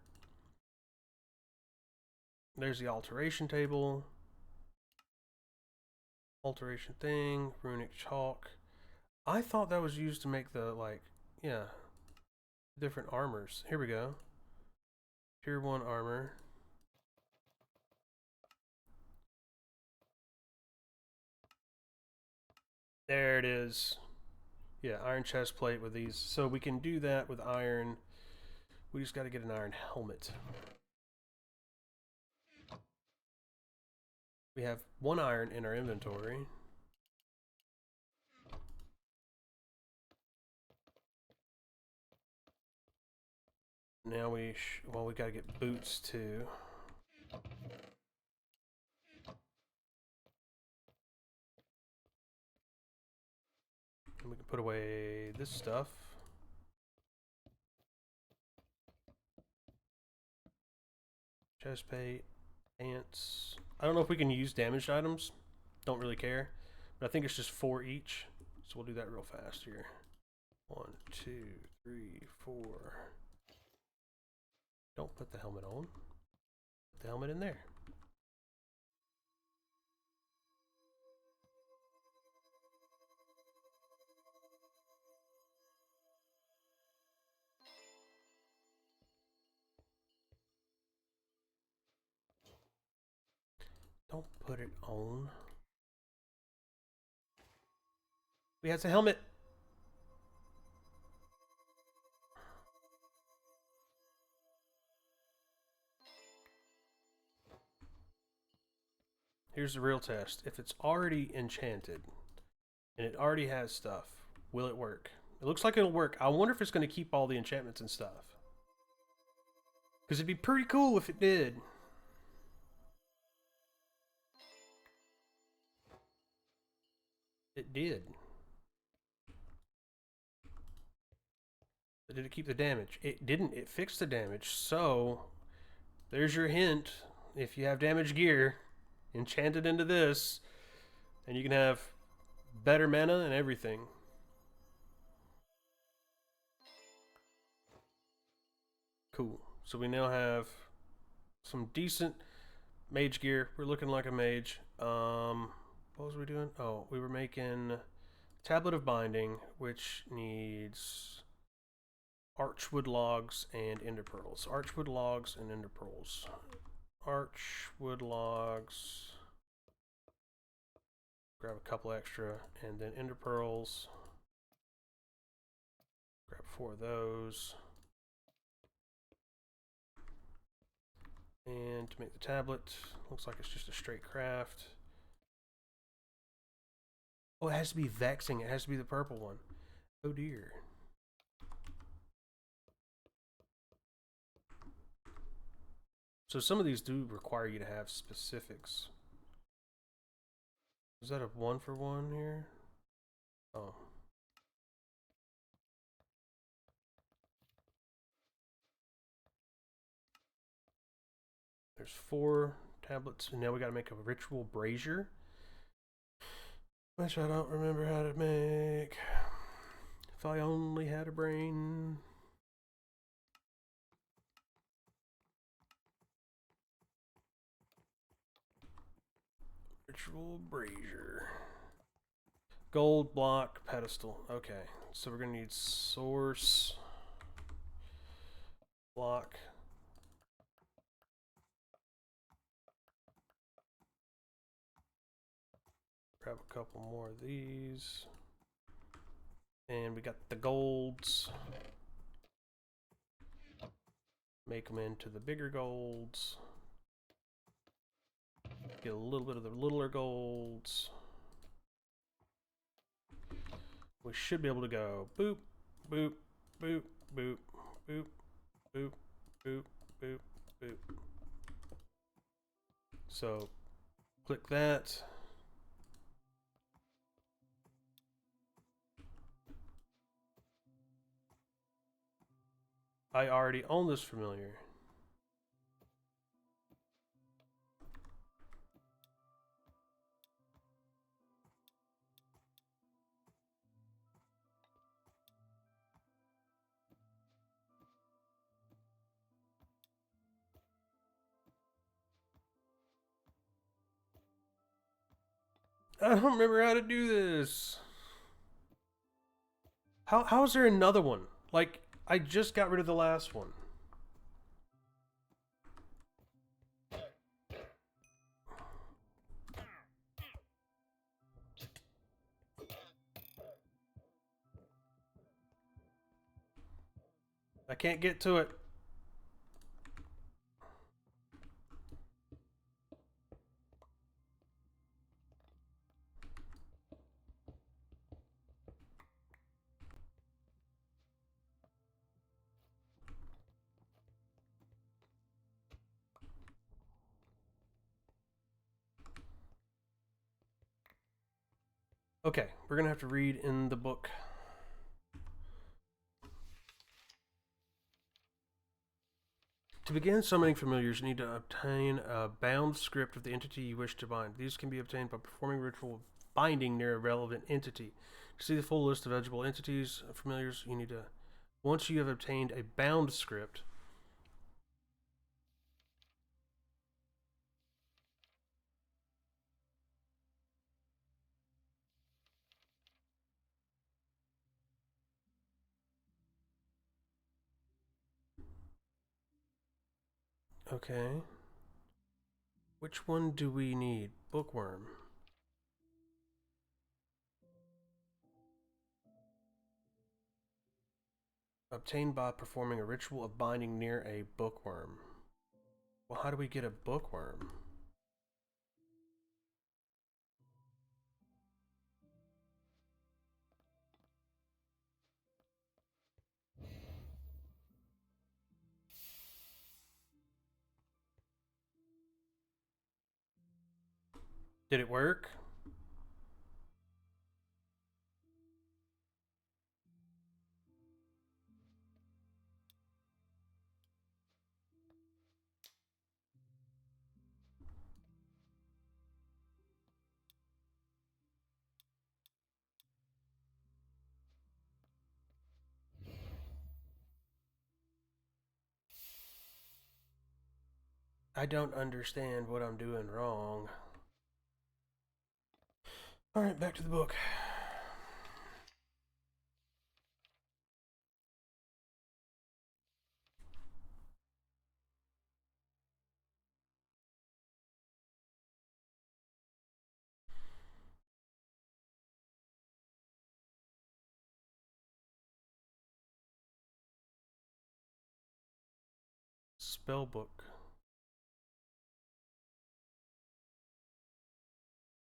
There's the alteration table. Alteration thing. Runic chalk. I thought that was used to make the, like, yeah, different armors. Here we go. Tier 1 armor. There it is. Yeah, iron chest plate with these. So we can do that with iron. We just got to get an iron helmet. We have 1 iron in our inventory. Now we got to get boots too. And we can put away this stuff. Chest plate, pants. I don't know if we can use damaged items. Don't really care. But I think it's just 4 each. So we'll do that real fast here. 1, 2, 3, 4. Don't put the helmet on. Put the helmet in there. Don't put it on. We have a helmet. Here's the real test. If it's already enchanted and it already has stuff, will it work? It looks like it'll work. I wonder if it's going to keep all the enchantments and stuff. Because it'd be pretty cool if it did. It did. But did it keep the damage? It didn't. It fixed the damage. So, there's your hint. If you have damage gear, enchant it into this, and you can have better mana and everything. Cool. So we now have some decent mage gear. We're looking like a mage. What was we doing? Oh, we were making Tablet of Binding, which needs Archwood logs and ender pearls. Archwood logs and ender pearls. Archwood logs. Grab a couple extra, and then ender pearls. Grab 4 of those. And to make the tablet, looks like it's just a straight craft. Oh, it has to be vexing. It has to be the purple one. Oh dear. So some of these do require you to have specifics. Is that a 1-for-1 here? Oh. There's 4 tablets, and now we gotta make a ritual brazier, which I don't remember how to make. If I only had a brain. Ritual brazier. Gold block pedestal. Okay, so we're gonna need source block. Grab a couple more of these. And we got the golds. Make them into the bigger golds. Get a little bit of the littler golds. We should be able to go boop, boop, boop, boop, boop, boop, boop, boop, boop. So click that. I already own this familiar. I don't remember how to do this. How is there another one? Like, I just got rid of the last one. I can't get to it. Okay, we're gonna have to read in the book. To begin summoning familiars, you need to obtain a bound script of the entity you wish to bind. These can be obtained by performing ritual binding near a relevant entity. To see the full list of eligible entities, familiars, you need to... Once you have obtained a bound script... Okay. Which one do we need? Bookworm. Obtained by performing a ritual of binding near a bookworm. Well, how do we get a bookworm? Did it work? I don't understand what I'm doing wrong. Alright, back to the book. Spell book.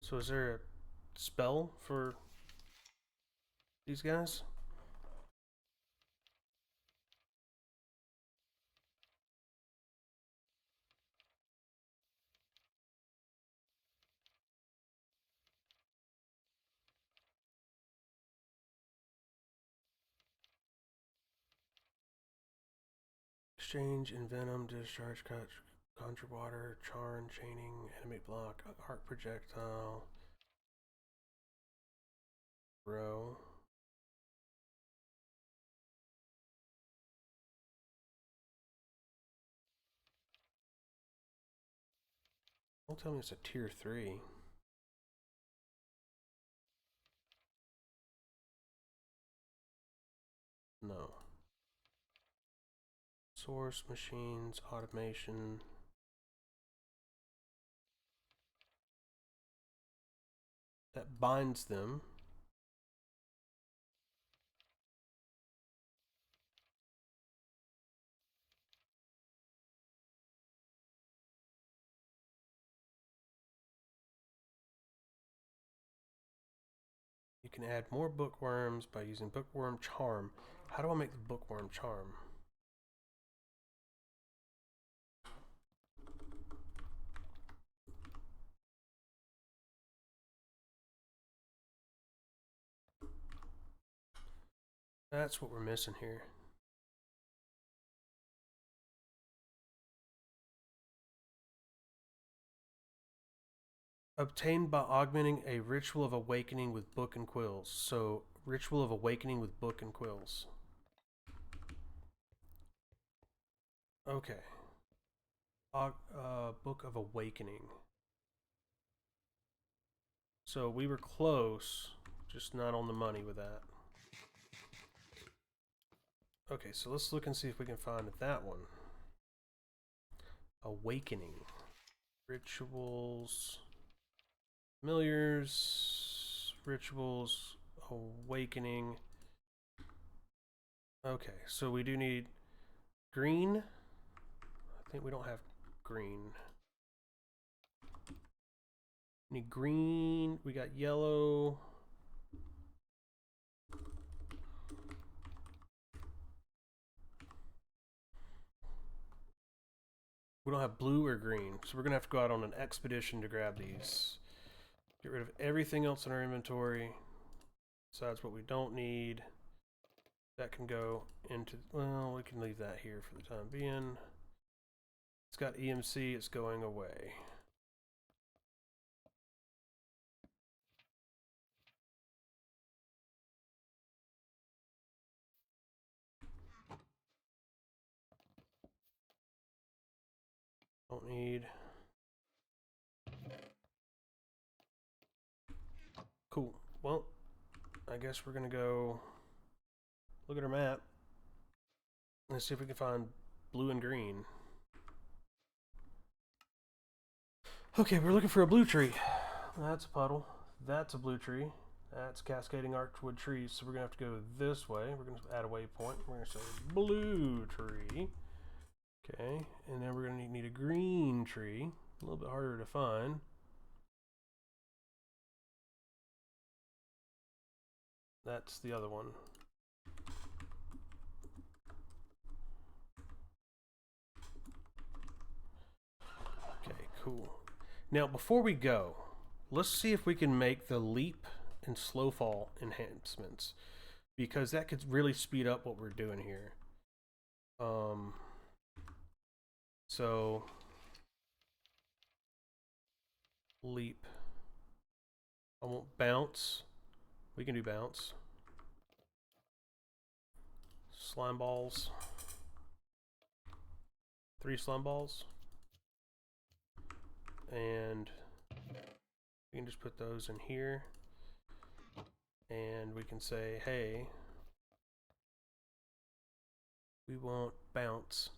So is there a spell for these guys? Exchange, envenom, discharge, conjure water, charm, chaining, animate block, arc projectile, row. Don't tell me it's a tier 3. No. Source, machines, automation. That binds them. You can add more bookworms by using bookworm charm. How do I make the bookworm charm? That's what we're missing here. Obtained by augmenting a ritual of awakening with book and quills. So, ritual of awakening with book and quills. Okay. Book of awakening. So we were close, just not on the money with that. Okay, so let's look and see if we can find that one. Awakening. Rituals. Familiars. Rituals. Awakening. Okay, so we do need green. I think we don't have green. We need green. We got yellow. We don't have blue or green, so we're going to have to go out on an expedition to grab these. Get rid of everything else in our inventory, besides what we don't need. That can go into, well, we can leave that here for the time being. It's got EMC, it's going away. Don't need. Cool. Well, I guess we're gonna go look at our map. Let's see if we can find blue and green. Okay, we're looking for a blue tree. That's a puddle. That's a blue tree. That's cascading archwood trees. So we're gonna have to go this way. We're gonna add a waypoint. We're gonna say blue tree. Okay, and then we're gonna need a green tree. A little bit harder to find. That's the other one. Okay, cool. Now, before we go, let's see if we can make the leap and slow fall enhancements, because that could really speed up what we're doing here. So leap. I won't bounce. We can do bounce. Slime balls. 3 slime balls. And we can just put those in here. And we can say, hey, we want bounce.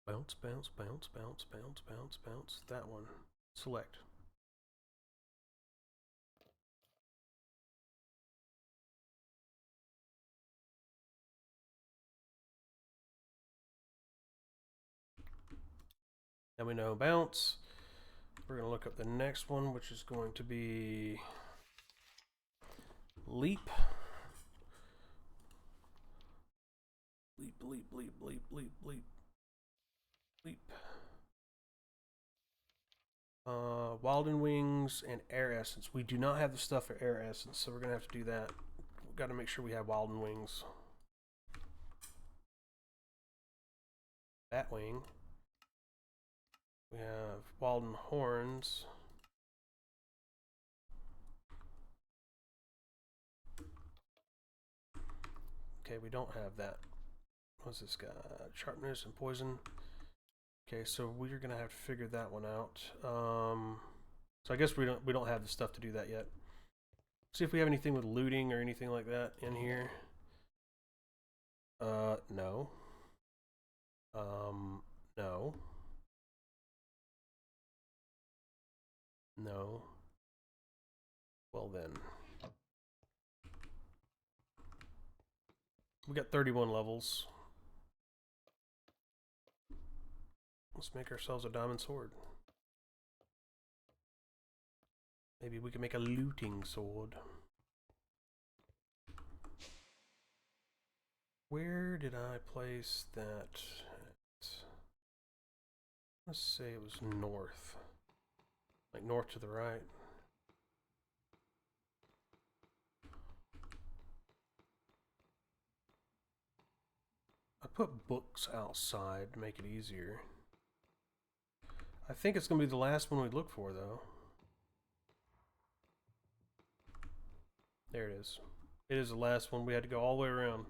Bounce, bounce, bounce, bounce, bounce, bounce, bounce. That one. Select. Now we know bounce. We're going to look up the next one, which is going to be leap. Leap, leap, leap, leap, leap, leap. Leap. Walden Wings and Air Essence. We do not have the stuff for Air Essence, so we're going to have to do that. We've got to make sure we have Walden Wings. Batwing. We have Walden Horns. Okay, we don't have that. What's this guy? Sharpness and poison. Okay, so we're gonna have to figure that one out. So I guess we don't have the stuff to do that yet. See if we have anything with looting or anything like that in here. No. No. No. Well then. We got 31 levels. Let's make ourselves a diamond sword. Maybe we can make a looting sword. Where did I place that? Let's say it was north. Like north to the right. I put books outside to make it easier. I think it's going to be the last one we look for, though. There it is. It is the last one. We had to go all the way around.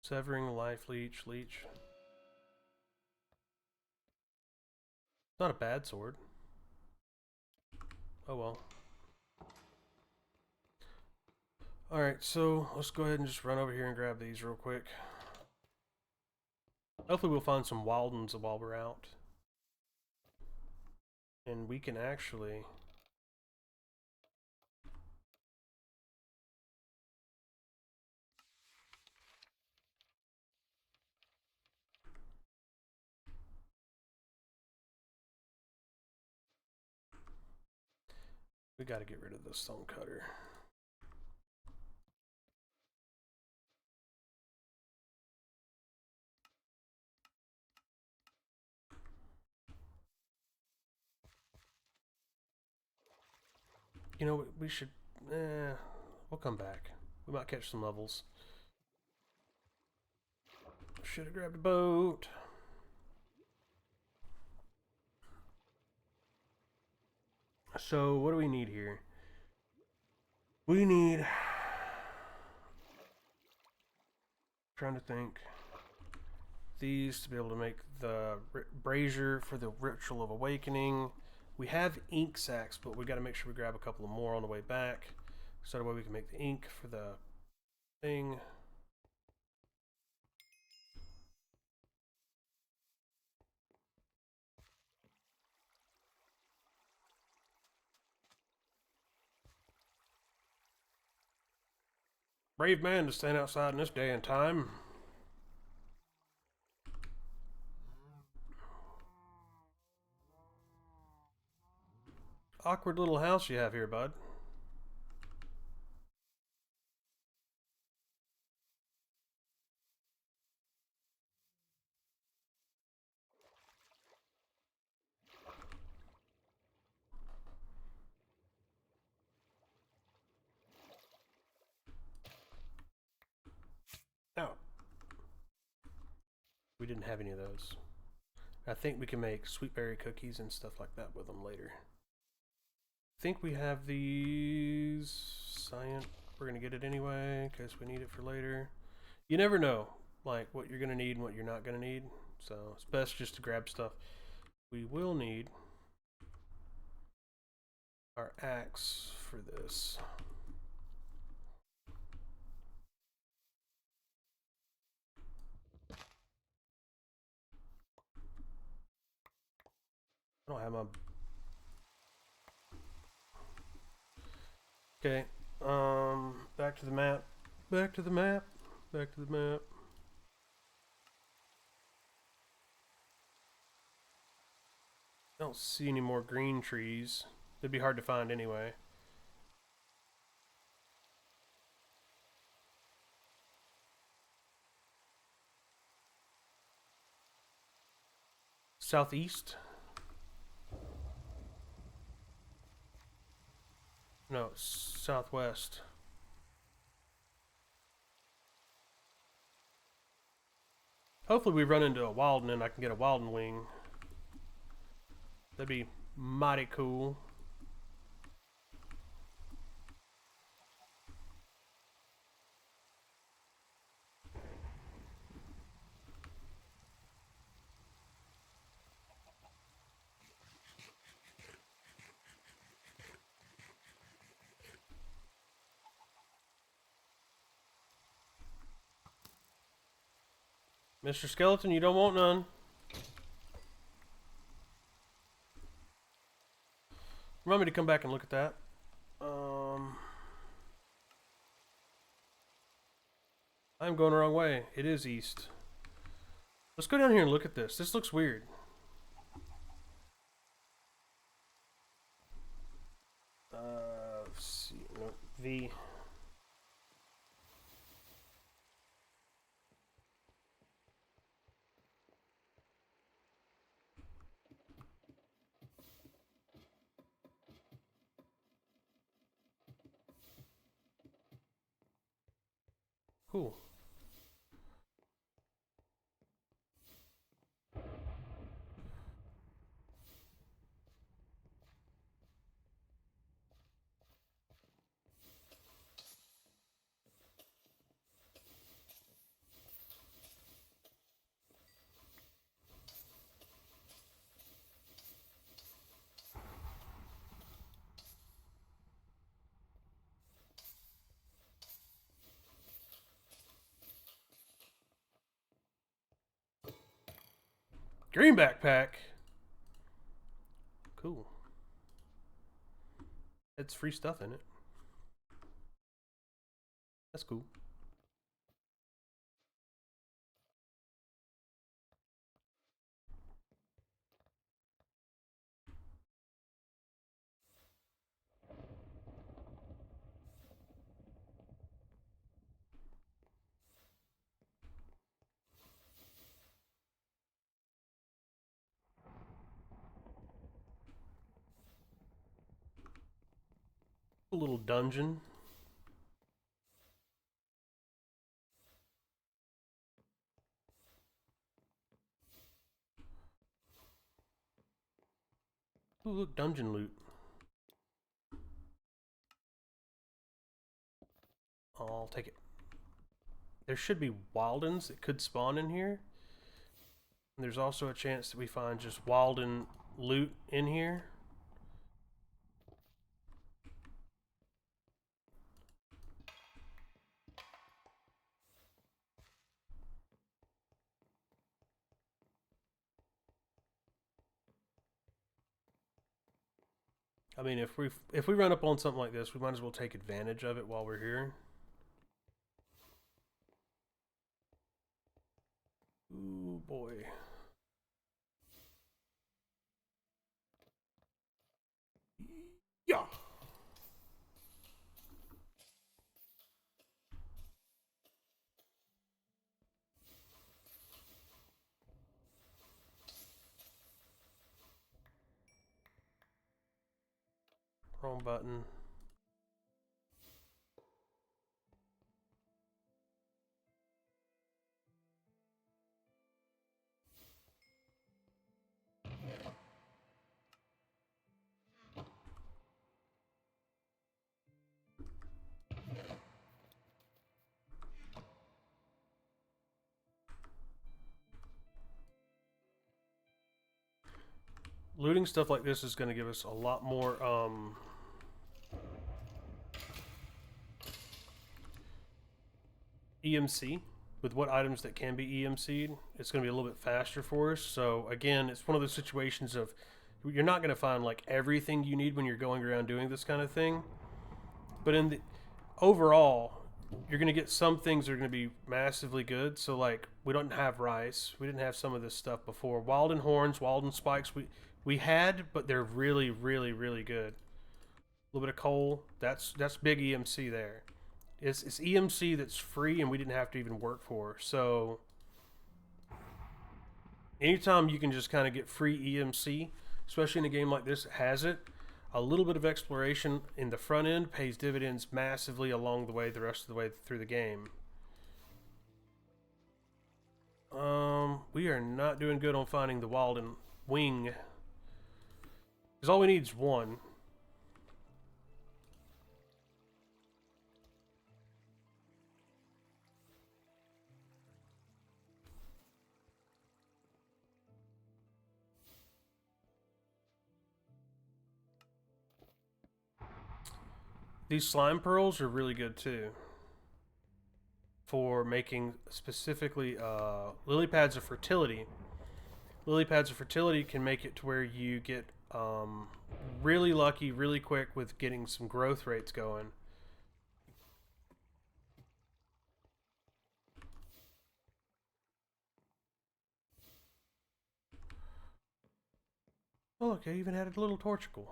Severing life leech. Not a bad sword. Oh well. Alright, so let's go ahead and just run over here and grab these real quick. Hopefully we'll find some Waldens while we're out. And we can actually... We gotta get rid of the stone cutter. You know, we should... we'll come back. We might catch some levels. Should have grabbed a boat. So, what do we need here? We need... Trying to think. These to be able to make the brazier for the Ritual of Awakening. We have ink sacks, but we got to make sure we grab a couple of more on the way back, so that way we can make the ink for the thing. Brave man to stand outside in this day and time. Awkward little house you have here, bud. didn't have any of those. I think we can make sweet berry cookies and stuff like that with them later. I think we have these. Cyan. We're going to get it anyway in case we need it for later. You never know, like, what you're going to need and what you're not going to need. So it's best just to grab stuff. We will need our axe for this. I don't have my... Okay, back to the map. Back to the map. Back to the map. I don't see any more green trees. They'd be hard to find anyway. Southeast? No, southwest. Hopefully we run into a Walden and I can get a Walden wing. That'd be mighty cool. Mr. Skeleton, you don't want none. Remind me to come back and look at that. I'm going the wrong way. It is east. Let's go down here and look at this. This looks weird. Let's see. No, V. Cool. Green backpack. Cool. It's free stuff in it. That's cool. A little dungeon. Ooh, look, dungeon loot. I'll take it. There should be Waldens that could spawn in here. And there's also a chance that we find just Walden loot in here. I mean, if we run up on something like this, we might as well take advantage of it while we're here. Ooh, boy. Yeah. Wrong button. looting stuff like this is going to give us a lot more EMC with what items that can be EMC'd. It's going to be a little bit faster for us. So again, it's one of those situations of you're not going to find like everything you need when you're going around doing this kind of thing, but in the overall, you're going to get some things that are going to be massively good. So like we don't have rice, we didn't have some of this stuff before. Walden horns, Walden spikes, we had, but they're really really good. A little bit of coal, that's big EMC there. It's EMC that's free and we didn't have to even work for. So anytime you can just kind of get free EMC, especially in a game like this that has it, a little bit of exploration in the front end pays dividends massively along the way, the rest of the way through the game. We are not doing good on finding the Walden wing, because all we need is one. These slime pearls are really good too for making specifically lily pads of fertility. Lily pads of fertility can make it to where you get really lucky really quick with getting some growth rates going. Oh look, I even added a little torchicle.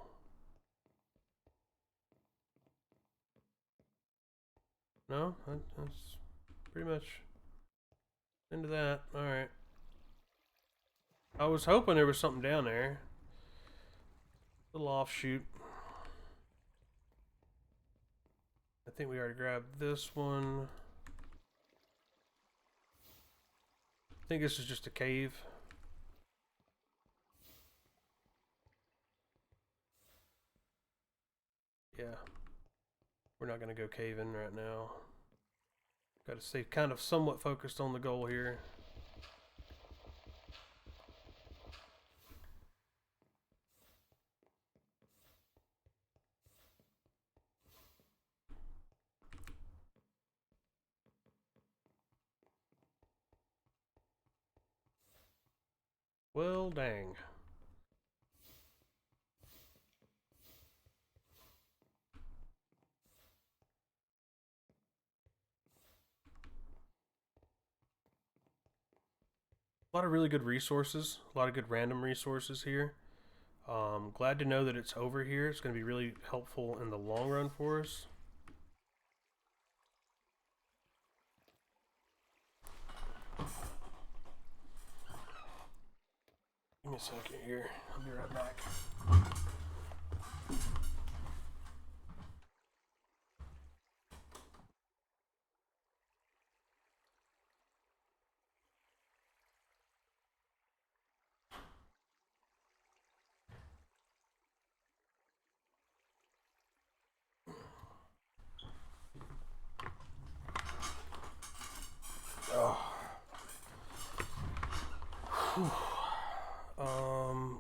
No, that's pretty much into that. Alright. I was hoping there was something down there. Little offshoot. I think we already grabbed this one. I think this is just a cave. Yeah. We're not going to go caving right now. Got to stay kind of somewhat focused on the goal here. Well, dang. A lot of really good resources, a lot of good random resources here. Glad to know that it's over here. It's going to be really helpful in the long run for us. Give me a second here. I'll be right back.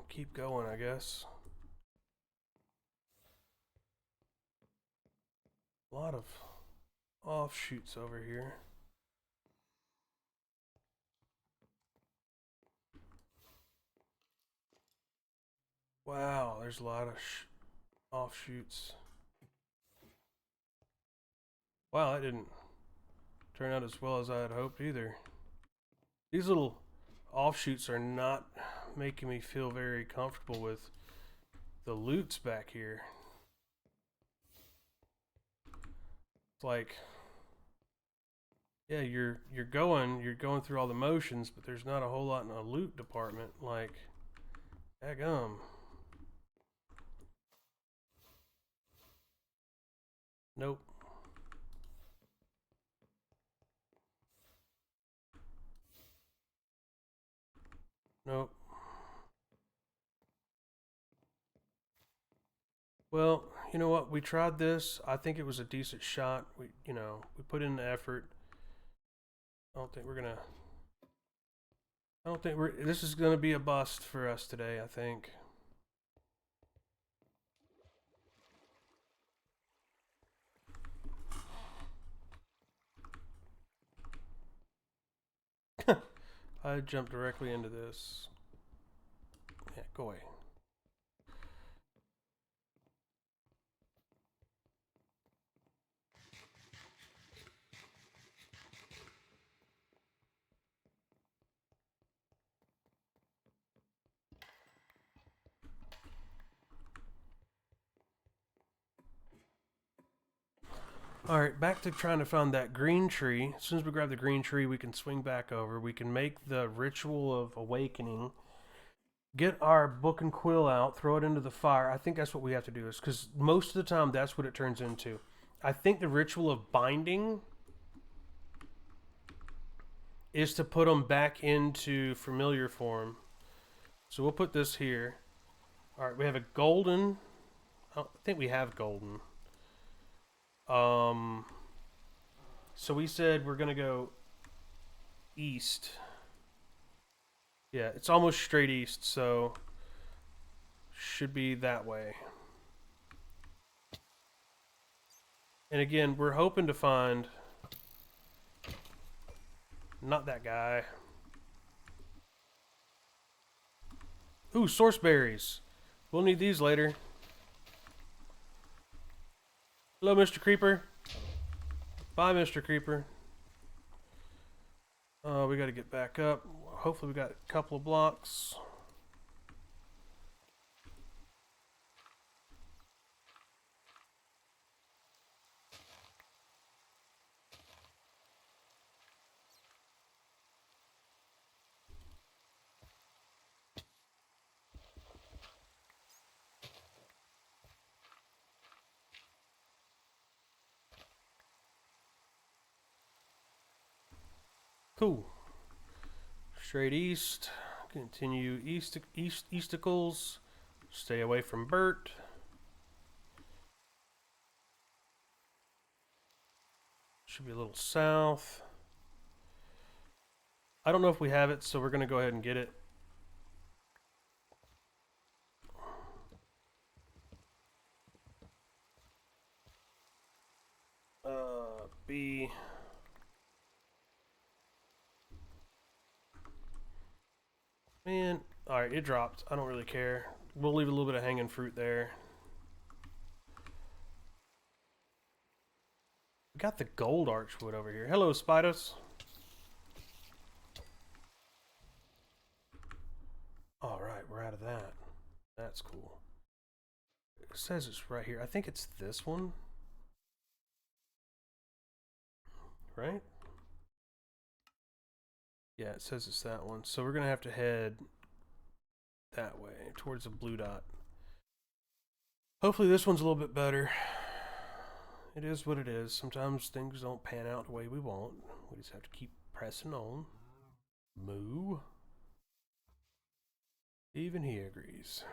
Keep going, I guess. A lot of offshoots over here. Wow, there's a lot of offshoots. Wow, that didn't turn out as well as I had hoped either. These little offshoots are not making me feel very comfortable with the loots back here. It's like, yeah, you're going through all the motions, but there's not a whole lot in the loot department. Like, daggum. Nope. Nope. Well, you know what? We tried this. I think it was a decent shot. We put in the effort. I don't think this is gonna be a bust for us today, I think. I jumped directly into this. Yeah, go away. Alright, back to trying to find that green tree. As soon as we grab the green tree, we can swing back over. We can make the Ritual of Awakening. Get our book and quill out, throw it into the fire. I think that's what we have to do, is because most of the time that's what it turns into. I think the Ritual of Binding is to put them back into familiar form. So we'll put this here. Alright, we have a golden. I think we have golden. So we said we're gonna go east. Yeah, it's almost straight east, so should be that way. And again, we're hoping to find not that guy. Ooh, source berries. We'll need these later. Hello, Mr. Creeper. Bye, Mr. Creeper. We got to get back up. Hopefully we got a couple of blocks. Cool. Straight east. Continue easticles. Stay away from Bert. Should be a little south. I don't know if we have it, so we're going to go ahead and get it. B. Man, alright, it dropped. I don't really care. We'll leave a little bit of hanging fruit there. We got the gold archwood over here. Hello, Spidos. Alright, we're out of that. That's cool. It says it's right here. I think it's this one. Right? Yeah, it says it's that one. So we're going to have to head that way, towards the blue dot. Hopefully this one's a little bit better. It is what it is. Sometimes things don't pan out the way we want. We just have to keep pressing on. Moo. Even he agrees.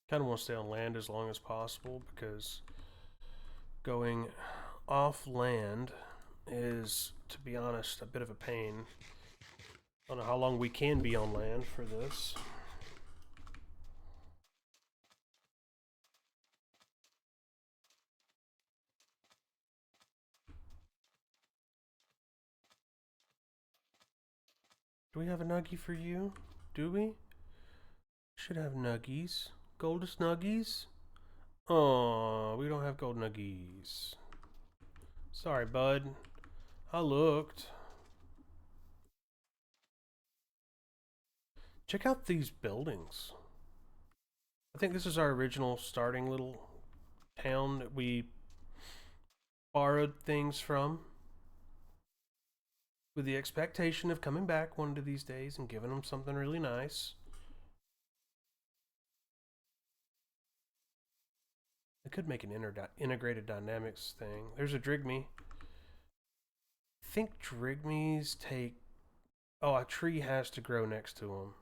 Kind of want to stay on land as long as possible, because going off land is, to be honest, a bit of a pain. I don't know how long we can be on land for this. Do we have a nuggie for you? Do we? Should have nuggies. Goldest nuggies? Oh, we don't have gold nuggies. Sorry, bud. I looked. Check out these buildings. I think this is our original starting little town that we borrowed things from, with the expectation of coming back one of these days and giving them something really nice. I could make an integrated dynamics thing. There's a Drigme. I think Drigmes take... Oh, a tree has to grow next to them.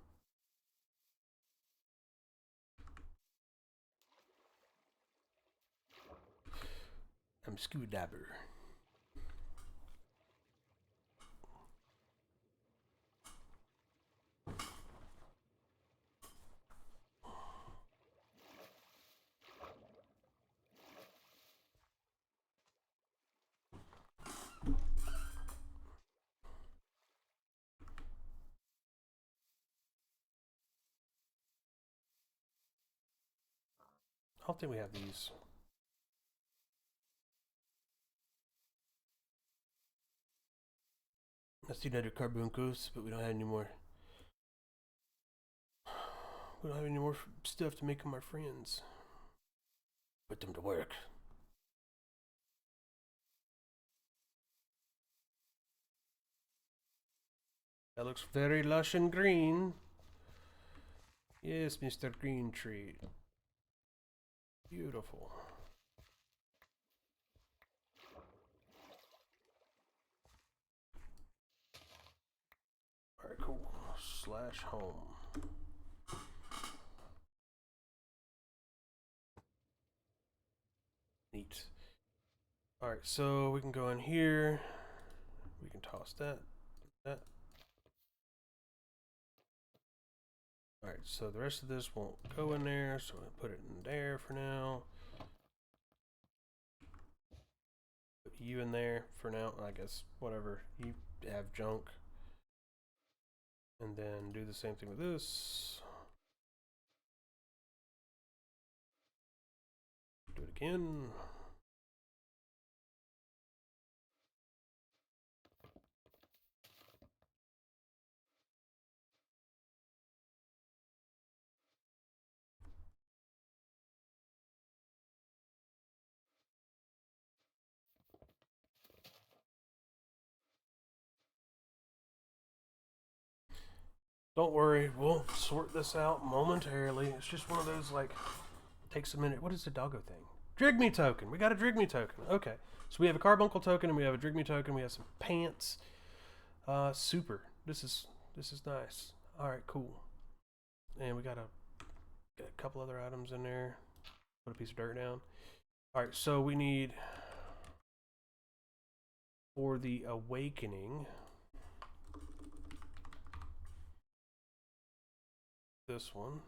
I'm a scuba diver. I don't think we have these. Let's do another carbuncles, but we don't have any more. We don't have any more stuff to make them our friends. Put them to work. That looks very lush and green. Yes, Mr. Green Tree. Beautiful. Alright, cool. Slash home. Neat. Alright, so we can go in here. We can toss that. Alright, so the rest of this won't go in there, so I'm going to put it in there for now. Put you in there for now, I guess, whatever. You have junk. And then do the same thing with this. Do it again. Don't worry, we'll sort this out momentarily. It's just one of those, like, takes a minute. What is the doggo thing? Drigme token. We got a Drigme token. Okay. So we have a carbuncle token and we have a Drigme token. We have some pants. Super. This is nice. Alright, cool. And we got a couple other items in there. Put a piece of dirt down. Alright, so we need for the awakening. This one.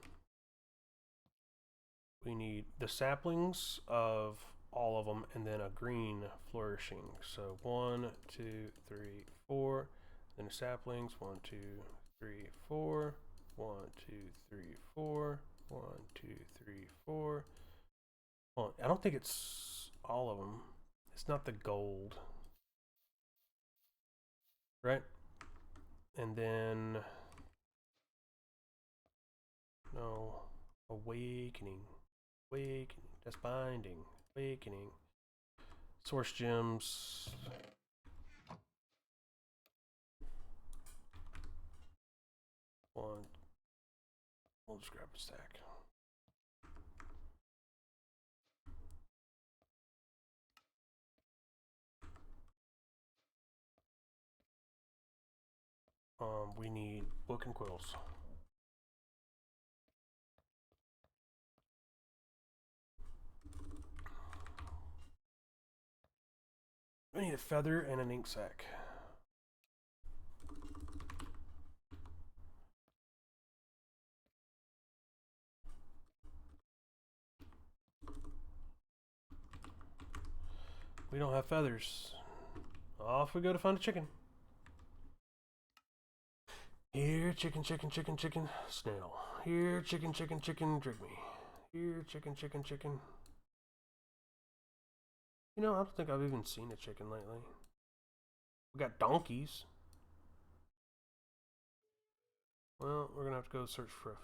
We need the saplings of all of them and then a green flourishing. So 1, 2, 3, 4. Then the saplings 1, 2, 3, 4. 1, 2, 3, 4. 1, 2, 3, 4. Well, I don't think it's all of them. It's not the gold. Right? And then no, awakening, that's binding, awakening, source gems, one, we'll just grab a stack. We need book and quills. We need a feather and an ink sac. We don't have feathers. Off we go to find a chicken. Here, chicken, chicken, chicken, chicken, snail. Here, chicken, chicken, chicken, Drigme. Here, chicken, chicken, chicken. You know, I don't think I've even seen a chicken lately. We got donkeys. Well, we're gonna have to go search for.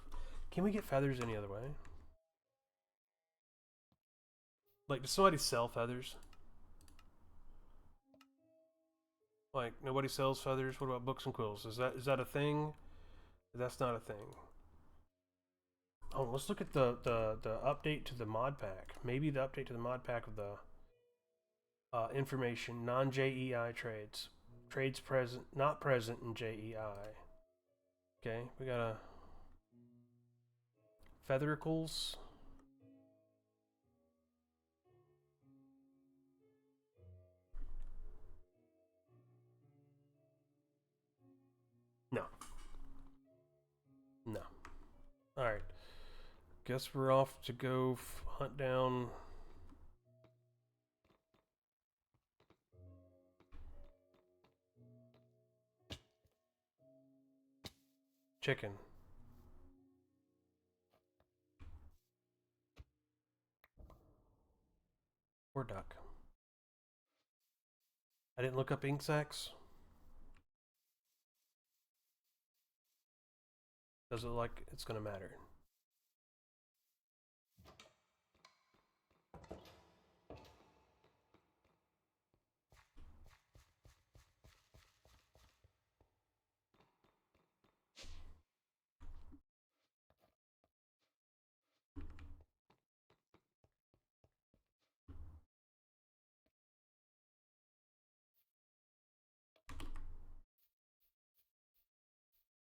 Can we get feathers any other way? Like, does somebody sell feathers? Like, nobody sells feathers. What about books and quills? Is that a thing? That's not a thing. Oh, let's look at the update to the mod pack. Maybe the update to the mod pack of the information, non-JEI trades. Trades present, not present in JEI. Okay, we got a feathericles. guess we're off to go hunt down chicken. Or duck. I didn't look up ink sacs. Does it look like it's gonna matter?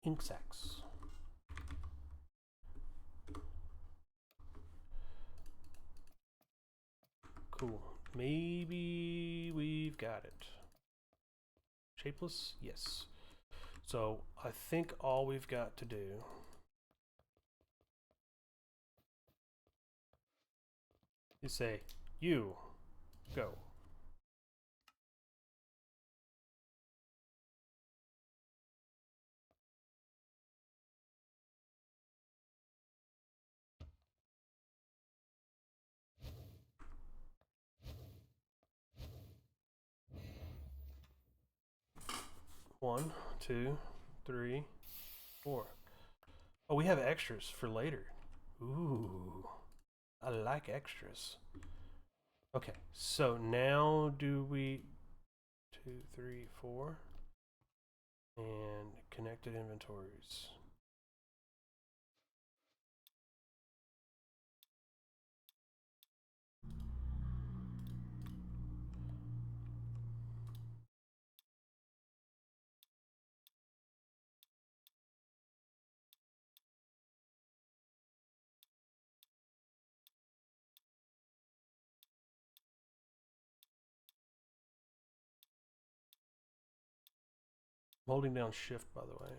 Ink sacs. Cool. Maybe we've got it. Shapeless? Yes. So I think all we've got to do is say, you, go. One, two, three, four. Oh, we have extras for later. Ooh, I like extras. Okay, so now do we 2, 3, 4 and connected inventories. I'm holding down shift, by the way.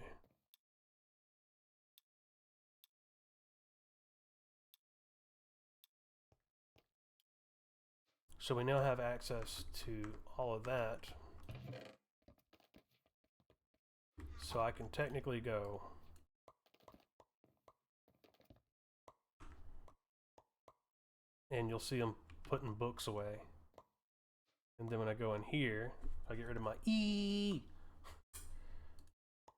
So we now have access to all of that. So I can technically go and you'll see I'm putting books away. And then when I go in here, I get rid of my E.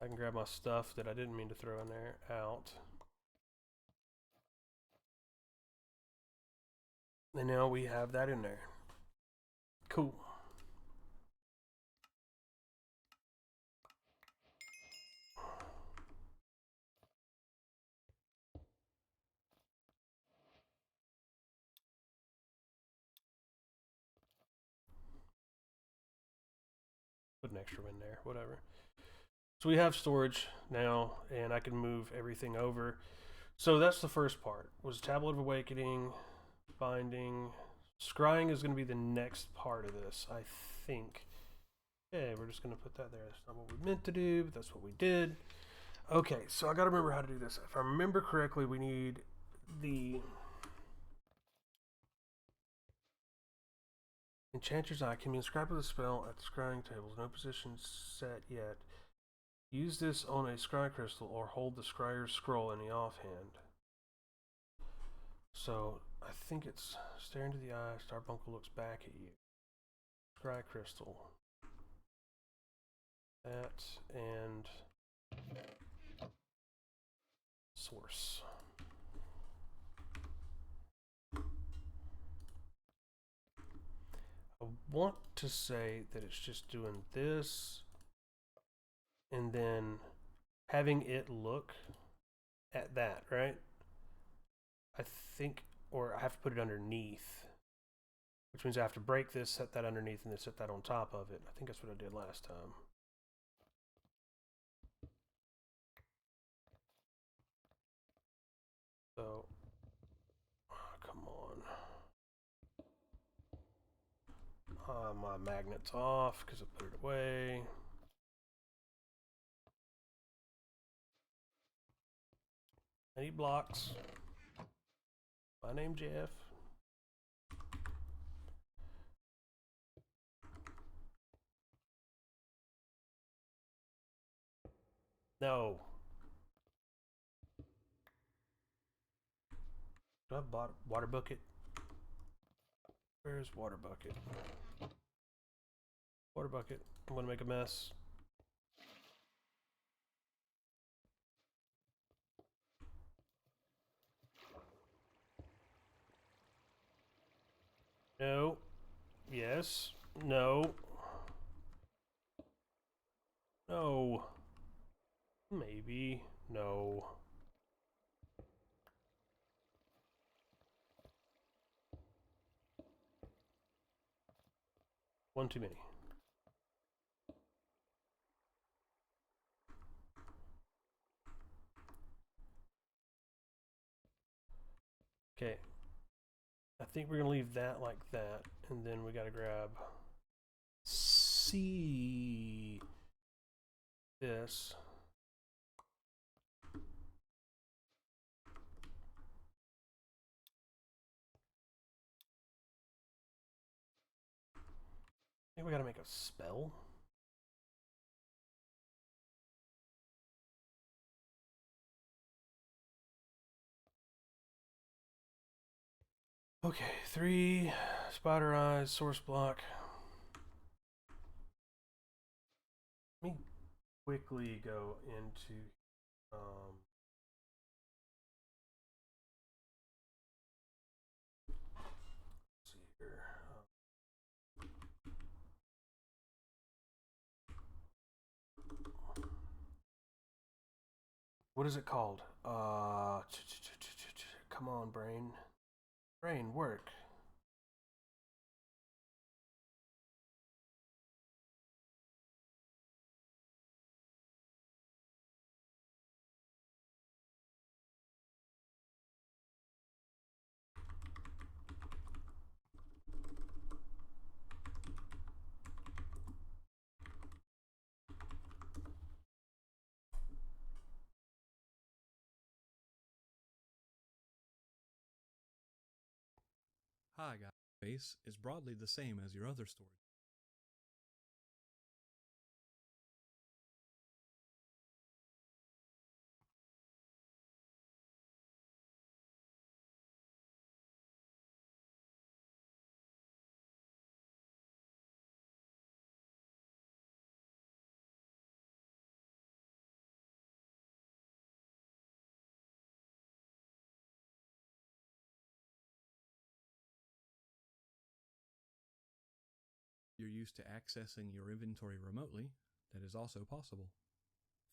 I can grab my stuff that I didn't mean to throw in there out. And now we have that in there. Cool. Put an extra in there, whatever. So we have storage now, and I can move everything over. So that's the first part, was Tablet of Awakening, binding. Scrying is going to be the next part of this, I think. Okay, we're just going to put that there. That's not what we meant to do, but that's what we did. Okay, so I got to remember how to do this. If I remember correctly, we need the Enchanter's Eye can be inscribed with a spell at the scrying tables. No position set yet. Use this on a scry crystal or hold the scryer's scroll in the offhand. So I think it's stare into the eye, Starbuncle looks back at you. Scry crystal. That and source. I want to say that it's just doing this and then having it look at that, right? I think, or I have to put it underneath, which means I have to break this, set that underneath, and then set that on top of it. I think that's what I did last time. So, come on. My magnet's off because I put it away. I need blocks. My name Jeff. No. Do I have water bucket? Where's water bucket? Water bucket. I'm gonna make a mess. No. Yes. No. No. Maybe. No. One too many. Okay. I think we're gonna leave that like that, and then we gotta grab C. This. I think we gotta make a spell. Okay, 3 spider eyes, source block. Let me quickly go into let's see here. What is it called? Come on, brain. Brain, work. Hi guys, base is broadly the same as your other story. You're used to accessing your inventory remotely. That is also possible.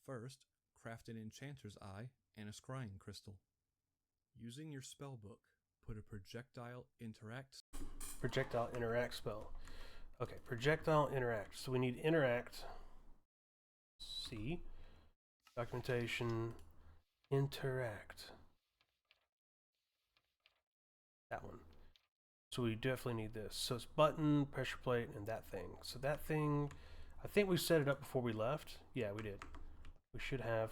First, craft an Enchanter's Eye and a Scrying Crystal. Using your spellbook, put a Projectile Interact spell. Okay, projectile interact. So we need interact. C. Documentation. Interact. That one. So we definitely need this. So it's button, pressure plate, and that thing. So that thing, I think we set it up before we left. Yeah, we did. We should have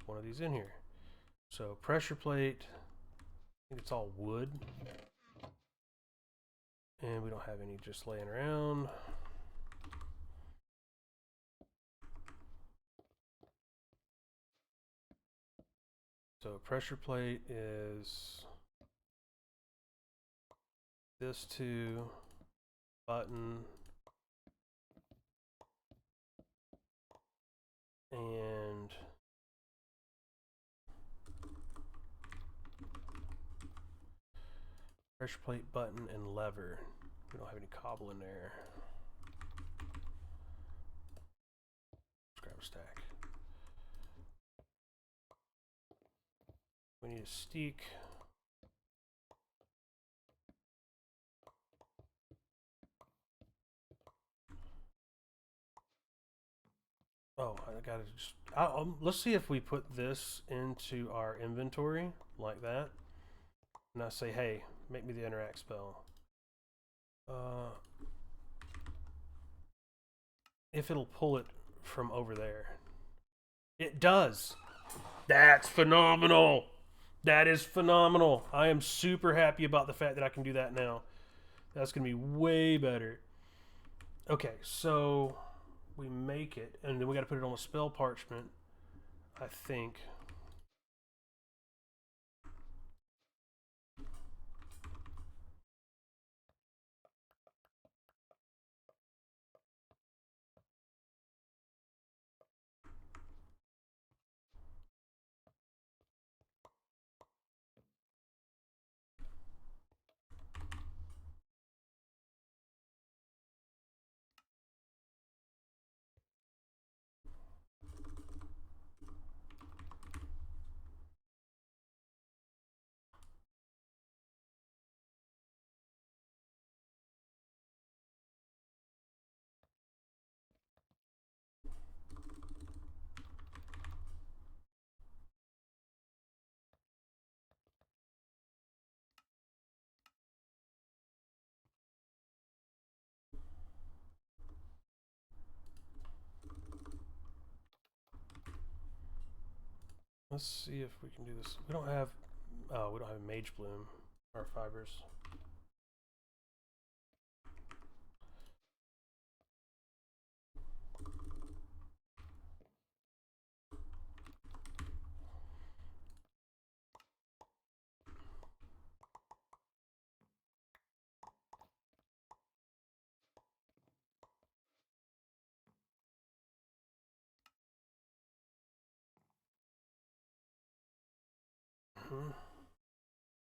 one of these in here. So pressure plate, I think it's all wood. And we don't have any just laying around. So pressure plate is this two, button, and pressure plate, button, and lever. We don't have any cobble in there. Let's grab a stack. We need a steak. Oh, I gotta just. Let's see if we put this into our inventory like that, and I say, "Hey, make me the interact spell." If it'll pull it from over there, it does. That's phenomenal. That is phenomenal. I am super happy about the fact that I can do that now. That's going to be way better. Okay, so we make it, and then we got to put it on a spell parchment, I think. Let's see if we can do this. We don't have Mage Bloom or fibers.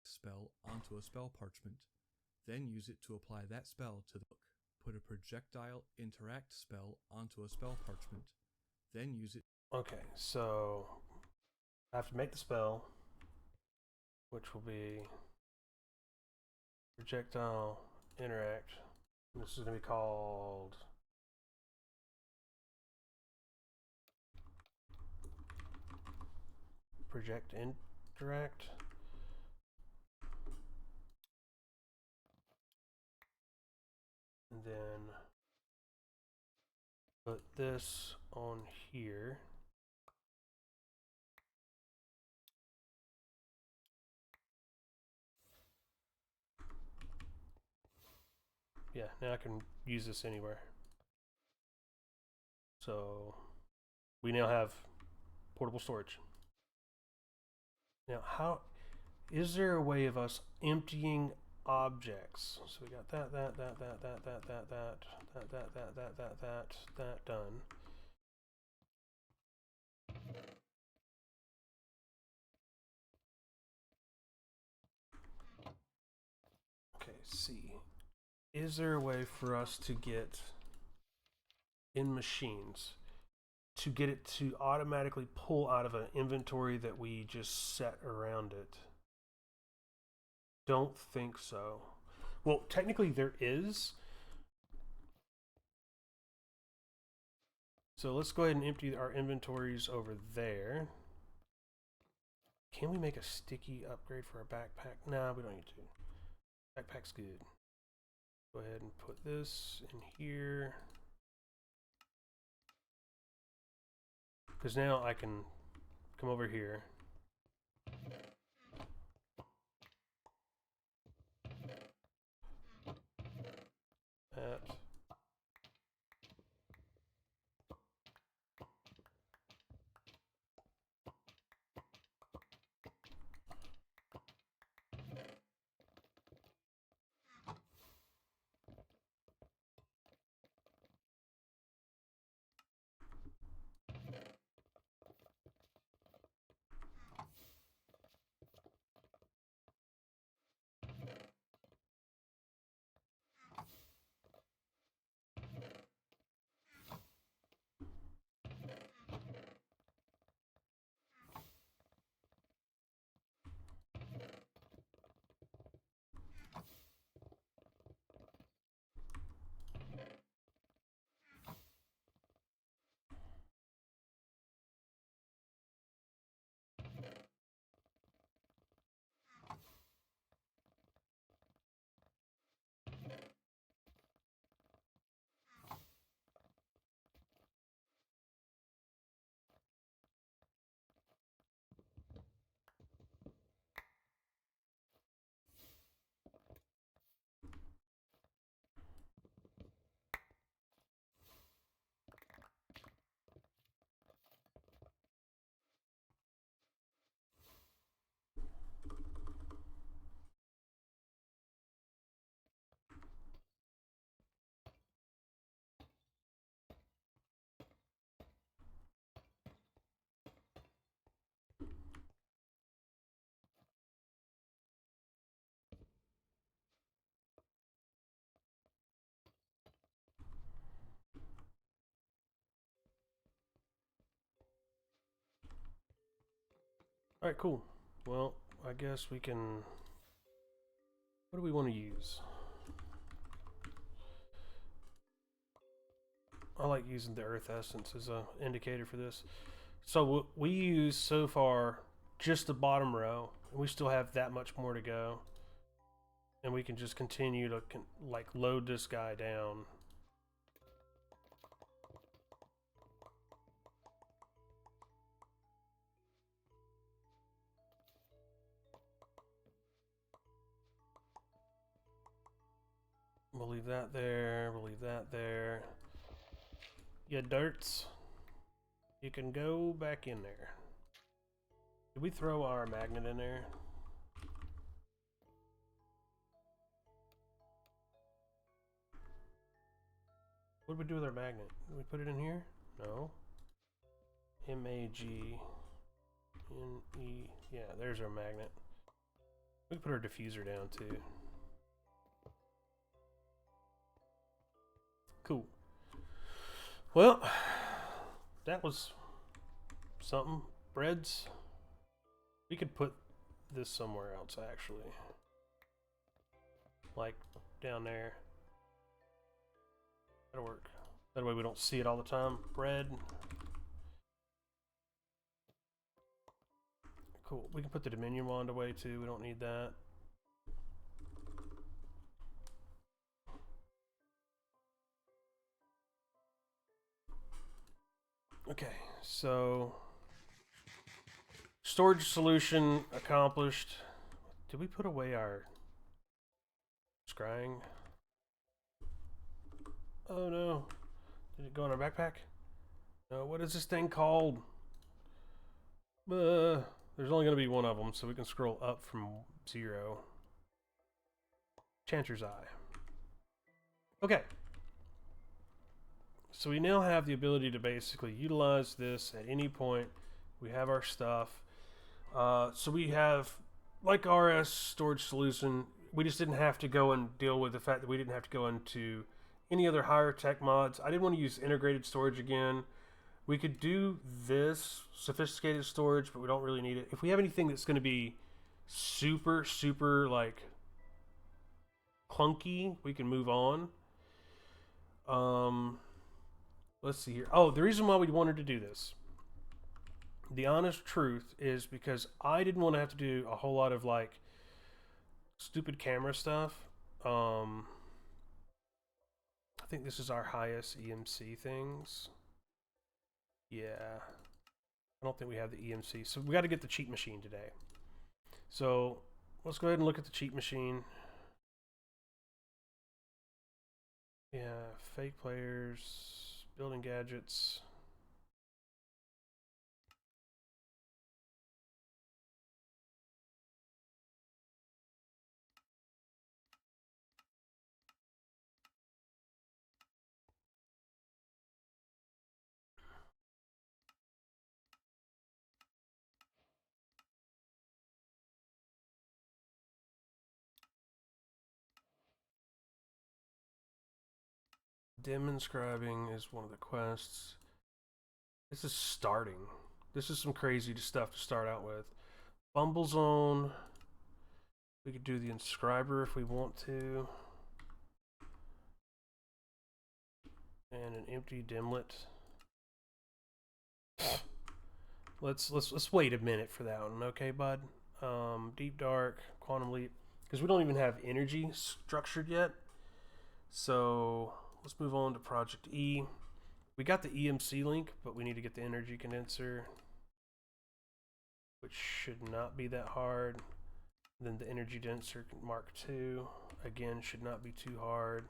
Spell onto a spell parchment. Then use it to apply that spell to the book. Put a projectile interact spell onto a spell parchment. Then use it. Okay, so I have to make the spell, which will be projectile interact. And this is going to be called project interact. And then put this on here. Yeah, now I can use this anywhere. So we now have portable storage. Now, how is there a way of us emptying objects? So we got that done. Okay, C. Is there a way for us to get in machines to get it to automatically pull out of an inventory that we just set around it? Don't think so. Well, technically there is. So let's go ahead and empty our inventories over there. Can we make a sticky upgrade for our backpack? No, we don't need to. Backpack's good. Go ahead and put this in here. Because now I can come over here. That. Alright, cool. Well, I guess we can... What do we want to use? I like using the earth essence as an indicator for this. So we use so far just the bottom row, and we still have that much more to go. And we can just continue to like load this guy down. We'll leave that there, we'll leave that there. Yeah, dirts. You can go back in there. Did we throw our magnet in there? What did we do with our magnet? Did we put it in here? No. M-A-G-N-E. Yeah, there's our magnet. We can put our diffuser down too. Cool. Well, that was something. Breads. We could put this somewhere else, actually. Like down there. That'll work. That way we don't see it all the time. Bread. Cool. We can put the Dominion wand away too. We don't need that. Okay, so storage solution accomplished. Did we put away our scrying? Oh no. Did it go in our backpack? No, what is this thing called? There's only going to be one of them, so we can scroll up from 0. Chanter's Eye. Okay. So we now have the ability to basically utilize this at any point. We have our stuff. So we have, like RS storage solution, we just didn't have to go and deal with the fact that we didn't have to go into any other higher tech mods. I didn't want to use integrated storage again. We could do this sophisticated storage, but we don't really need it. If we have anything that's going to be super, super like clunky, we can move on. Let's see here. Oh, the reason why we wanted to do this, the honest truth, is because I didn't want to have to do a whole lot of like stupid camera stuff. I think this is our highest EMC things. Yeah. I don't think we have the EMC. So we got to get the cheat machine today. So let's go ahead and look at the cheat machine. Yeah, fake players, building gadgets. Dim inscribing is one of the quests. This is starting. This is some crazy stuff to start out with. Bumble Zone. We could do the inscriber if we want to. And an empty dimlet. Let's wait a minute for that one, okay, bud? Deep Dark, Quantum Leap, because we don't even have energy structured yet. So let's move on to Project E. We got the EMC link, but we need to get the energy condenser, which should not be that hard. Then the energy condenser Mark II, again, should not be too hard.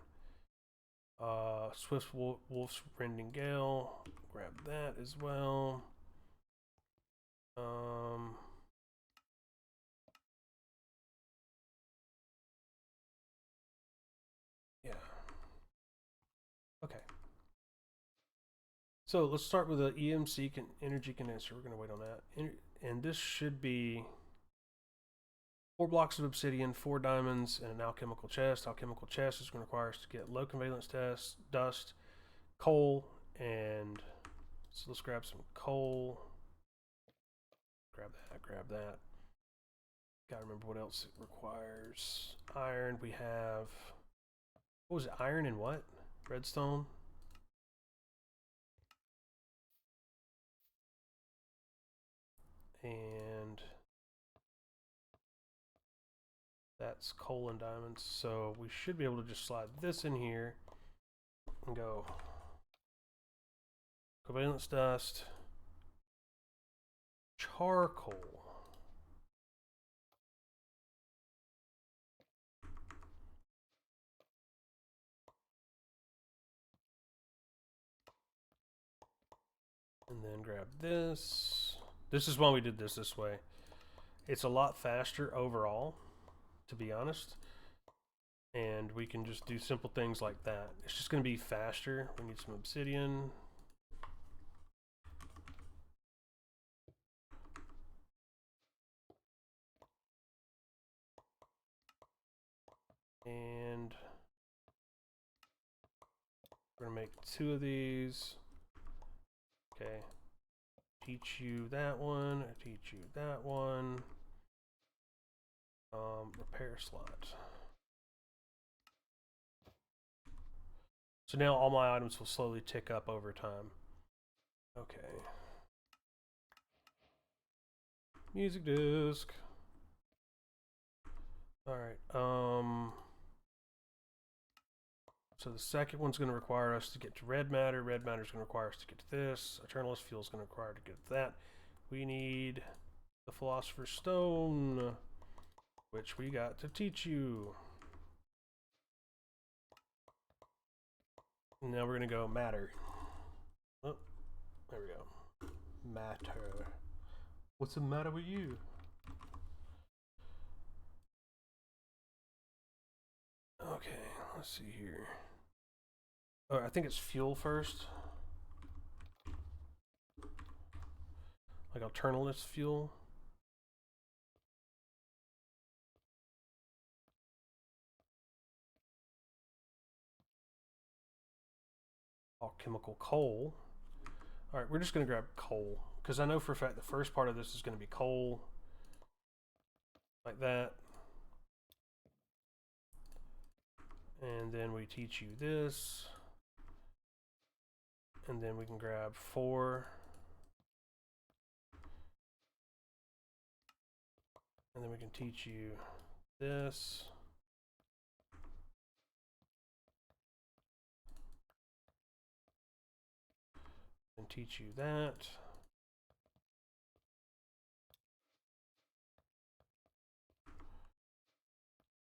Swift Wolf's Rending Gale, grab that as well. Yeah. Okay. So let's start with the EMC energy condenser. We're going to wait on that. And this should be 4 blocks of obsidian, 4 diamonds, and an alchemical chest. Alchemical chest is going to require us to get low convalence test, dust, coal, and so let's grab some coal. grab that, grab that. Gotta remember what else it requires. Iron, we have, what was it, iron and what? Redstone? And that's coal and diamonds. So we should be able to just slide this in here and go covalence dust, charcoal. And then grab this. This is why we did this way. It's a lot faster overall, to be honest. And we can just do simple things like that. It's just going to be faster. We need some obsidian. And we're going to make 2 of these. Okay. Teach you that one. I teach you that one. Repair slot. So now all my items will slowly tick up over time. Okay. Music disc. Alright, so the second one's going to require us to get to red matter. Red matter is going to require us to get to this. Eternalist fuel is going to require to get to that. We need the Philosopher's Stone, which we got to teach you. And now we're going to go matter. Oh, there we go. Matter. What's the matter with you? Okay, let's see here. Oh, I think it's fuel first. Like Eternalist fuel. Alchemical coal. Alright, we're just going to grab coal. Because I know for a fact the first part of this is going to be coal. Like that. And then we teach you this. And then we can grab 4. And then we can teach you this. And teach you that.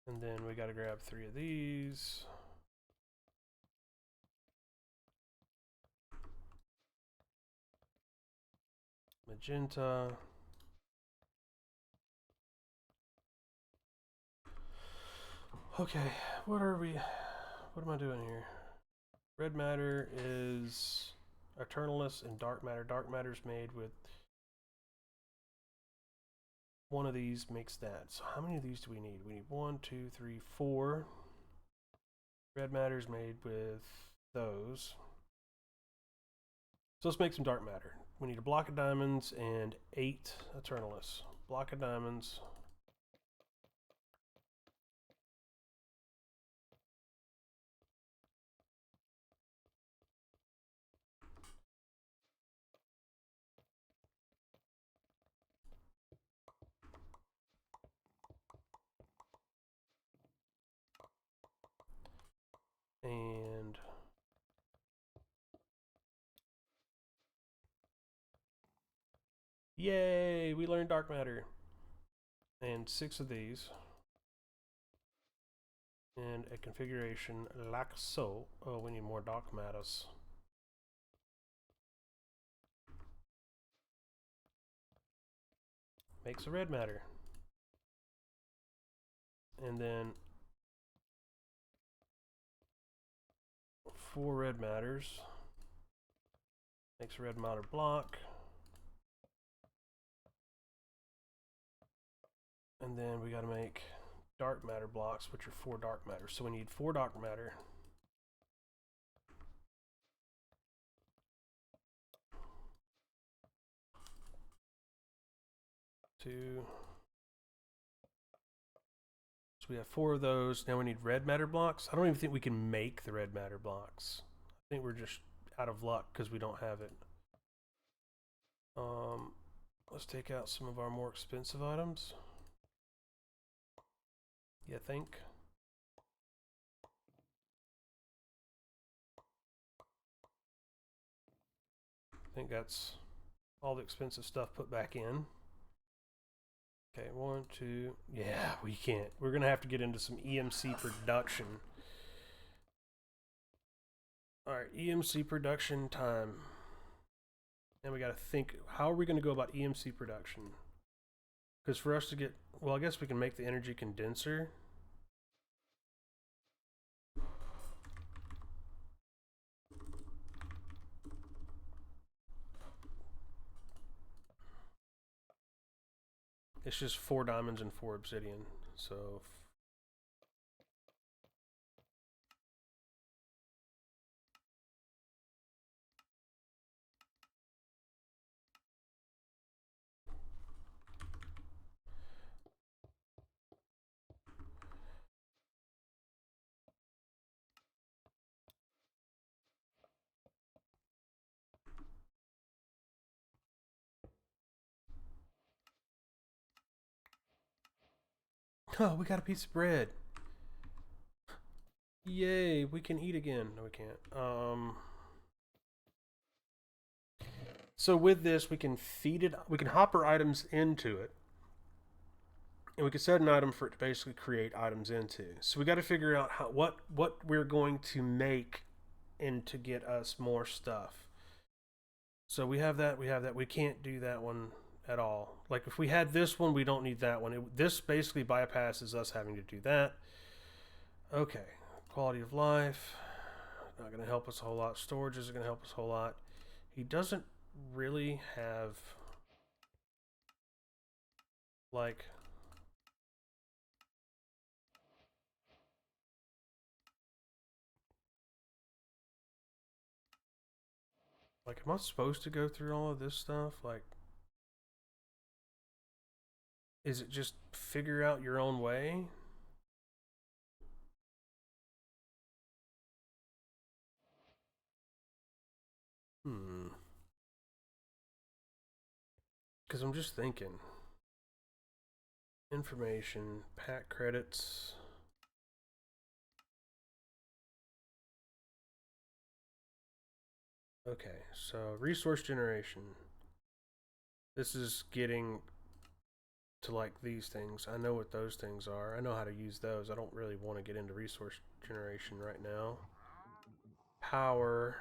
And then we got to grab 3 of these. Magenta. Okay, what am I doing here? Red matter is Eternalist and dark matter. Dark matter is made with one of these makes that. So how many of these do we need? We need 1, 2, 3, 4. Red matter is made with those. So let's make some dark matter. We need a block of diamonds and 8 Eternalists. Block of diamonds. And yay, we learned dark matter. And 6 of these. And a configuration like so. Oh, we need more dark matters. Makes a red matter. And then 4 red matters. Makes a red matter block. And then we got to make dark matter blocks, which are 4 dark matter. So we need 4 dark matter. 2. So we have 4 of those. Now we need red matter blocks. I don't even think we can make the red matter blocks. I think we're just out of luck because we don't have it. Let's take out some of our more expensive items. You think? I think that's all the expensive stuff put back in. Okay, 1, 2. Yeah, we can't. We're gonna have to get into some EMC production. Alright, EMC production time. And we gotta think, how are we gonna go about EMC production? Because for us to get, well, I guess we can make the energy condenser. It's just 4 diamonds and 4 obsidian. So oh, we got a piece of bread. Yay, we can eat again. No, we can't. So with this, we can feed it, we can hopper items into it. And we can set an item for it to basically create items into. So we got to figure out how, what we're going to make and to get us more stuff. So we have that, we can't do that one at all. Like if we had this one, we don't need that one. This basically bypasses us having to do that. Okay, quality of life, not going to help us a whole lot. Storage isn't going to help us a whole lot. He doesn't really have, like, am I supposed to go through all of this stuff? Like, is it just figure out your own way? Because I'm just thinking. Information, pack credits. Okay, so resource generation. This is getting to like these things. I know what those things are. I know how to use those. I don't really want to get into resource generation right now. Power.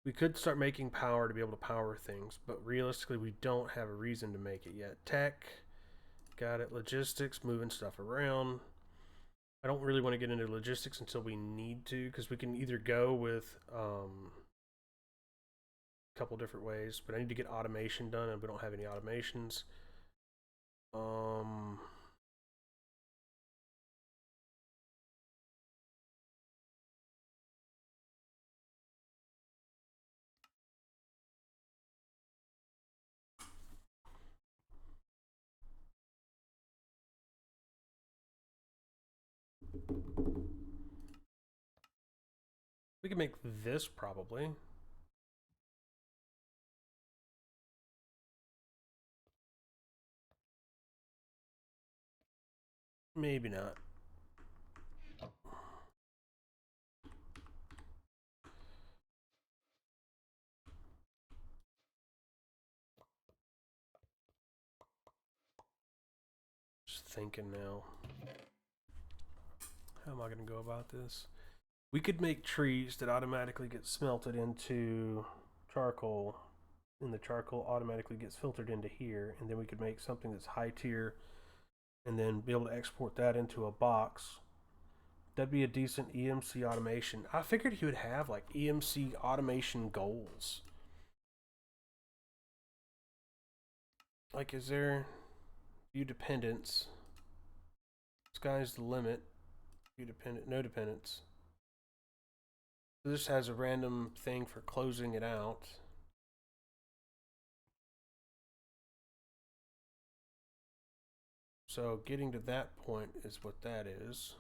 We could start making power to be able to power things, but realistically we don't have a reason to make it yet. Tech. Got it. Logistics, moving stuff around. I don't really want to get into logistics until we need to, because we can either go with a couple different ways, but I need to get automation done, and we don't have any automations. We can make this probably. Maybe not. Just thinking now. How am I going to go about this? We could make trees that automatically get smelted into charcoal, and the charcoal automatically gets filtered into here, and then we could make something that's high tier and then be able to export that into a box. That'd be a decent EMC automation. I figured he would have like EMC automation goals. Like, is there view dependence? Sky's the limit. View dependent, no dependence. This has a random thing for closing it out. So getting to that point is what that is.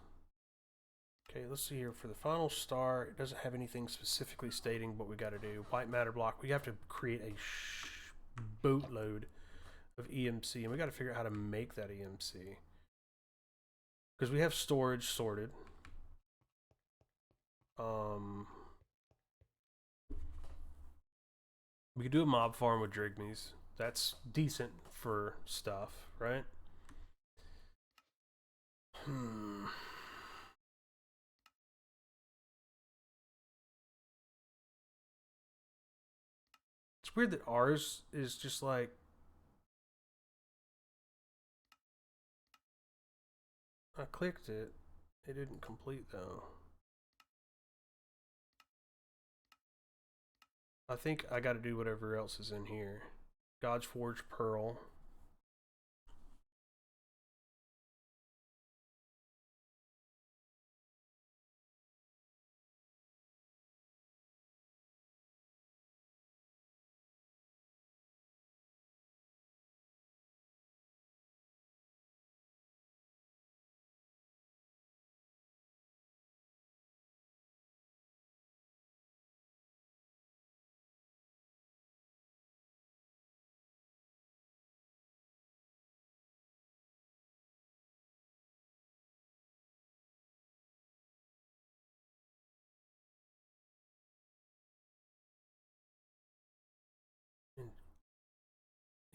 Okay, let's see here. For the final star, it doesn't have anything specifically stating what we got to do. White matter block. We have to create a boatload of EMC, and we got to figure out how to make that EMC. Because we have storage sorted. We could do a mob farm with Drigmies. That's decent for stuff, right? It's weird that ours is just like... I clicked it. It didn't complete though. I think I got to do whatever else is in here. God's Forged Pearl.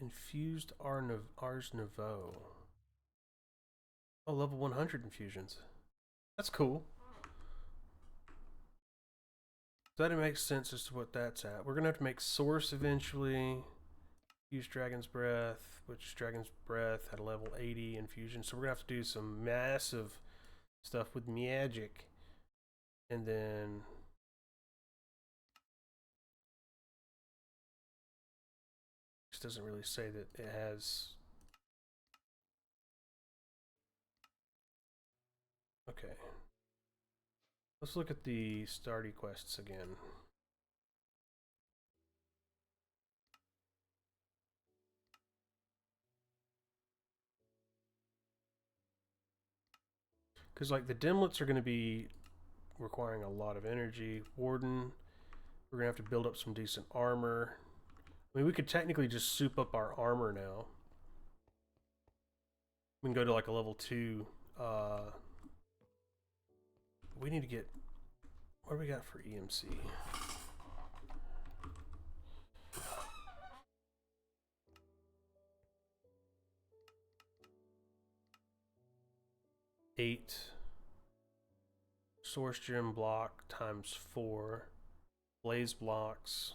Infused Ars Nouveau. Oh, level 100 infusions. That's cool. So that makes sense as to what that's at. We're going to have to make Source eventually. Use Dragon's Breath, which Dragon's Breath had a level 80 infusion. So we're going to have to do some massive stuff with magic. And then... doesn't really say that it has. Okay, let's look at the Stardy quests again. Because like the Dimlets are going to be requiring a lot of energy. Warden, we're going to have to build up some decent armor. I mean, we could technically just soup up our armor now. We can go to like a level 2. We need to get... What do we got for EMC? Eight. Source gem block times 4. Blaze blocks.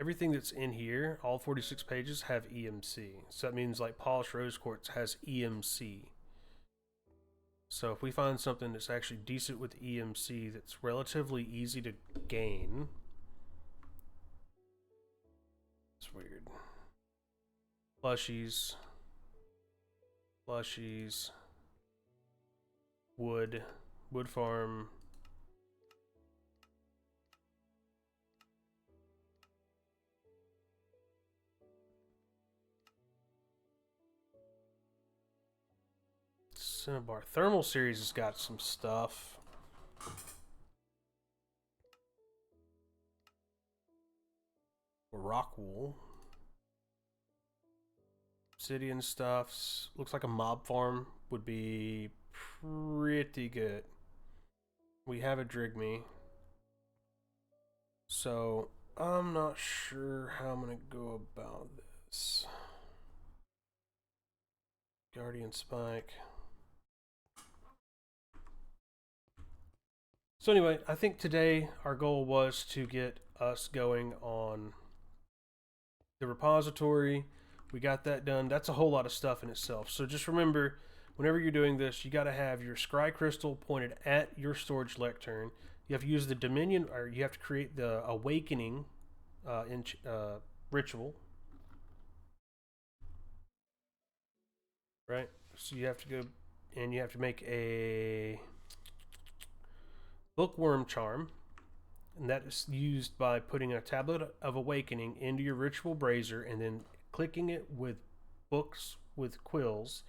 Everything that's in here, all 46 pages, have EMC. So that means like Polished Rose Quartz has EMC. So if we find something that's actually decent with EMC that's relatively easy to gain. It's weird. Plushies. Plushies. Wood. Wood farm. Cinnabar. Thermal series has got some stuff. Rock wool. Obsidian stuffs. Looks like a mob farm would be pretty good. We have a Drigme. So I'm not sure how I'm gonna go about this. Guardian Spike. So anyway, I think today our goal was to get us going on the repository. We got that done. That's a whole lot of stuff in itself. So just remember, whenever you're doing this, you got to have your scry crystal pointed at your storage lectern. You have to use the Dominion, or you have to create the Awakening ritual. Right? So you have to go and you have to make a Bookworm charm, and that is used by putting a Tablet of Awakening into your Ritual Brazier and then clicking it with books with quills.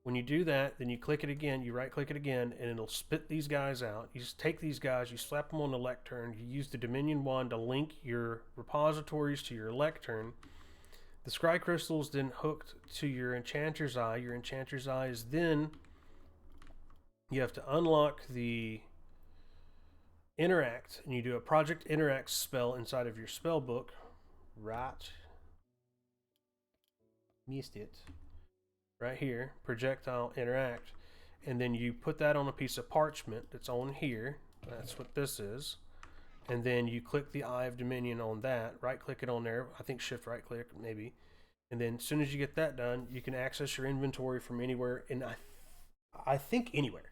When you do that, then you click it again, you right click it again, and it'll spit these guys out. You just take these guys, you slap them on the lectern, you use the Dominion wand to link your repositories to your lectern. The scry crystal is then hooked to your enchanter's eye. Your enchanter's eye is then, you have to unlock the interact, and you do a project interact spell inside of your spell book. Right. Missed it. Right here, projectile interact, and then you put that on a piece of parchment that's on here. That's what this is. And then you click the Eye of Dominion on that, right click it on there, I think shift right click maybe, and then as soon as you get that done, you can access your inventory from anywhere. And I think anywhere,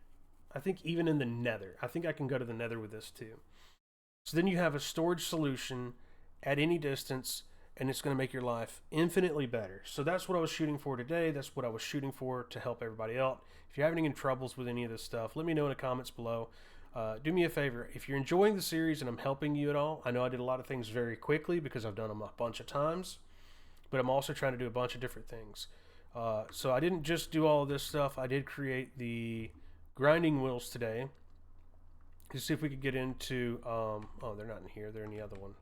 I think even in the nether. I think I can go to the nether with this too. So then you have a storage solution at any distance, and it's going to make your life infinitely better. So that's what I was shooting for today. That's what I was shooting for to help everybody out. If you're having any troubles with any of this stuff, let me know in the comments below. Do me a favor. If you're enjoying the series and I'm helping you at all, I know I did a lot of things very quickly because I've done them a bunch of times, but I'm also trying to do a bunch of different things. So I didn't just do all of this stuff. I did create the grinding wheels today to see if we could get into, oh, they're not in here. They're in the other one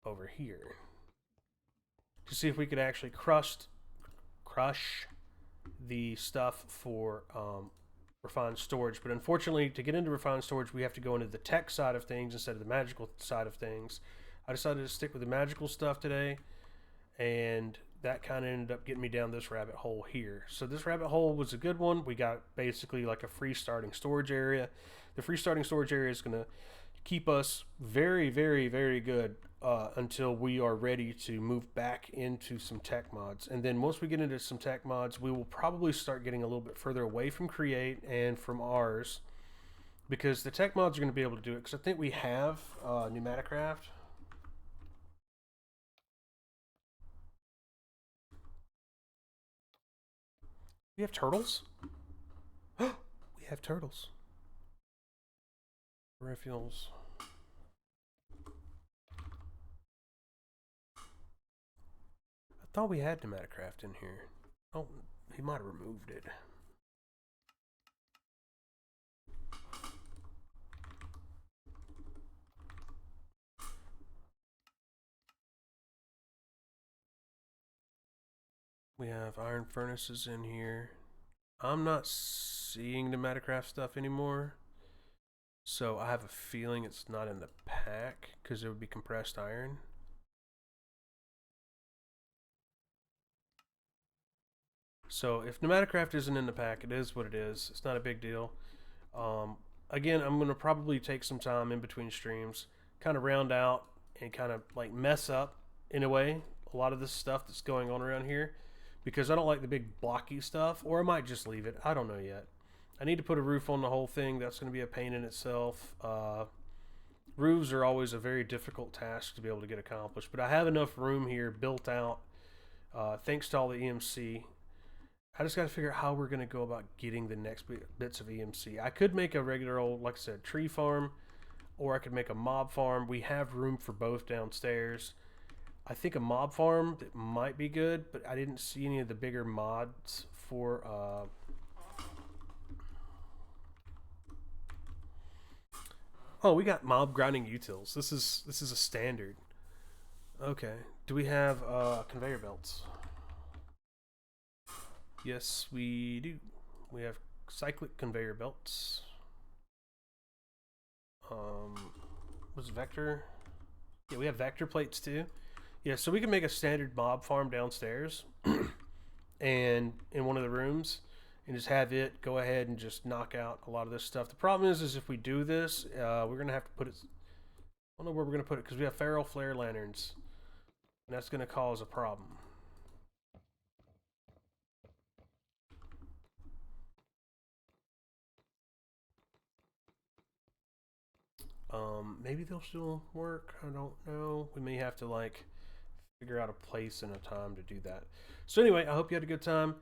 over here, to see if we could actually crush the stuff for refined storage. But unfortunately, to get into refined storage, we have to go into the tech side of things instead of the magical side of things. I decided to stick with the magical stuff today, and that kind of ended up getting me down this rabbit hole here. So this rabbit hole was a good one. We got basically like a free starting storage area. The free starting storage area is going to keep us very, very, very good until we are ready to move back into some tech mods. And then once we get into some tech mods, we will probably start getting a little bit further away from Create and from ours, because the tech mods are going to be able to do it. Because I think we have Pneumaticraft. We have turtles? We have turtles. Peripherals. I thought we had Pneumaticraft in here. Oh, he might have removed it. We have iron furnaces in here. I'm not seeing Pneumaticraft stuff anymore, so I have a feeling it's not in the pack because it would be compressed iron. So if Pneumaticraft isn't in the pack, it is what it is. It's not a big deal. Again, I'm going to probably take some time in between streams, kind of round out and kind of like mess up, in a way, a lot of this stuff that's going on around here, because I don't like the big blocky stuff, or I might just leave it. I don't know yet. I need to put a roof on the whole thing. That's going to be a pain in itself. Roofs are always a very difficult task to be able to get accomplished, but I have enough room here built out thanks to all the EMC. I just got to figure out how we're going to go about getting the next bits of EMC. I could make a regular old, like I said, tree farm, or I could make a mob farm. We have room for both downstairs. I think a mob farm that might be good, but I didn't see any of the bigger mods for oh, we got mob grinding utils. This is a standard. Okay. Do we have conveyor belts? Yes, we do. We have cyclic conveyor belts. Was vector? Yeah, we have vector plates too. Yeah, so we can make a standard mob farm downstairs and in one of the rooms, and just have it go ahead and just knock out a lot of this stuff. The problem is if we do this, we're gonna have to put it. I don't know where we're gonna put it because we have feral flare lanterns, and that's gonna cause a problem. Maybe they'll still work. I don't know. We may have to like figure out a place and a time to do that. So anyway, I hope you had a good time.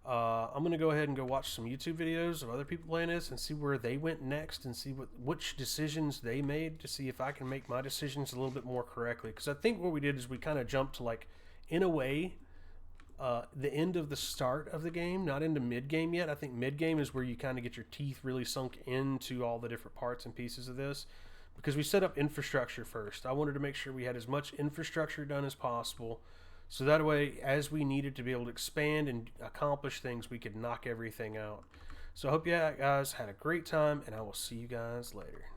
I'm gonna go ahead and go watch some YouTube videos of other people playing this and see where they went next, and see which decisions they made, to see if I can make my decisions a little bit more correctly. Because I think what we did is we kind of jumped to like in a way, the end of the start of the game, not into mid-game yet. I think mid-game is where you kind of get your teeth really sunk into all the different parts and pieces of this, because we set up infrastructure first. I wanted to make sure we had as much infrastructure done as possible, so that way, as we needed to be able to expand and accomplish things, we could knock everything out. So I hope you guys had a great time, and I will see you guys later.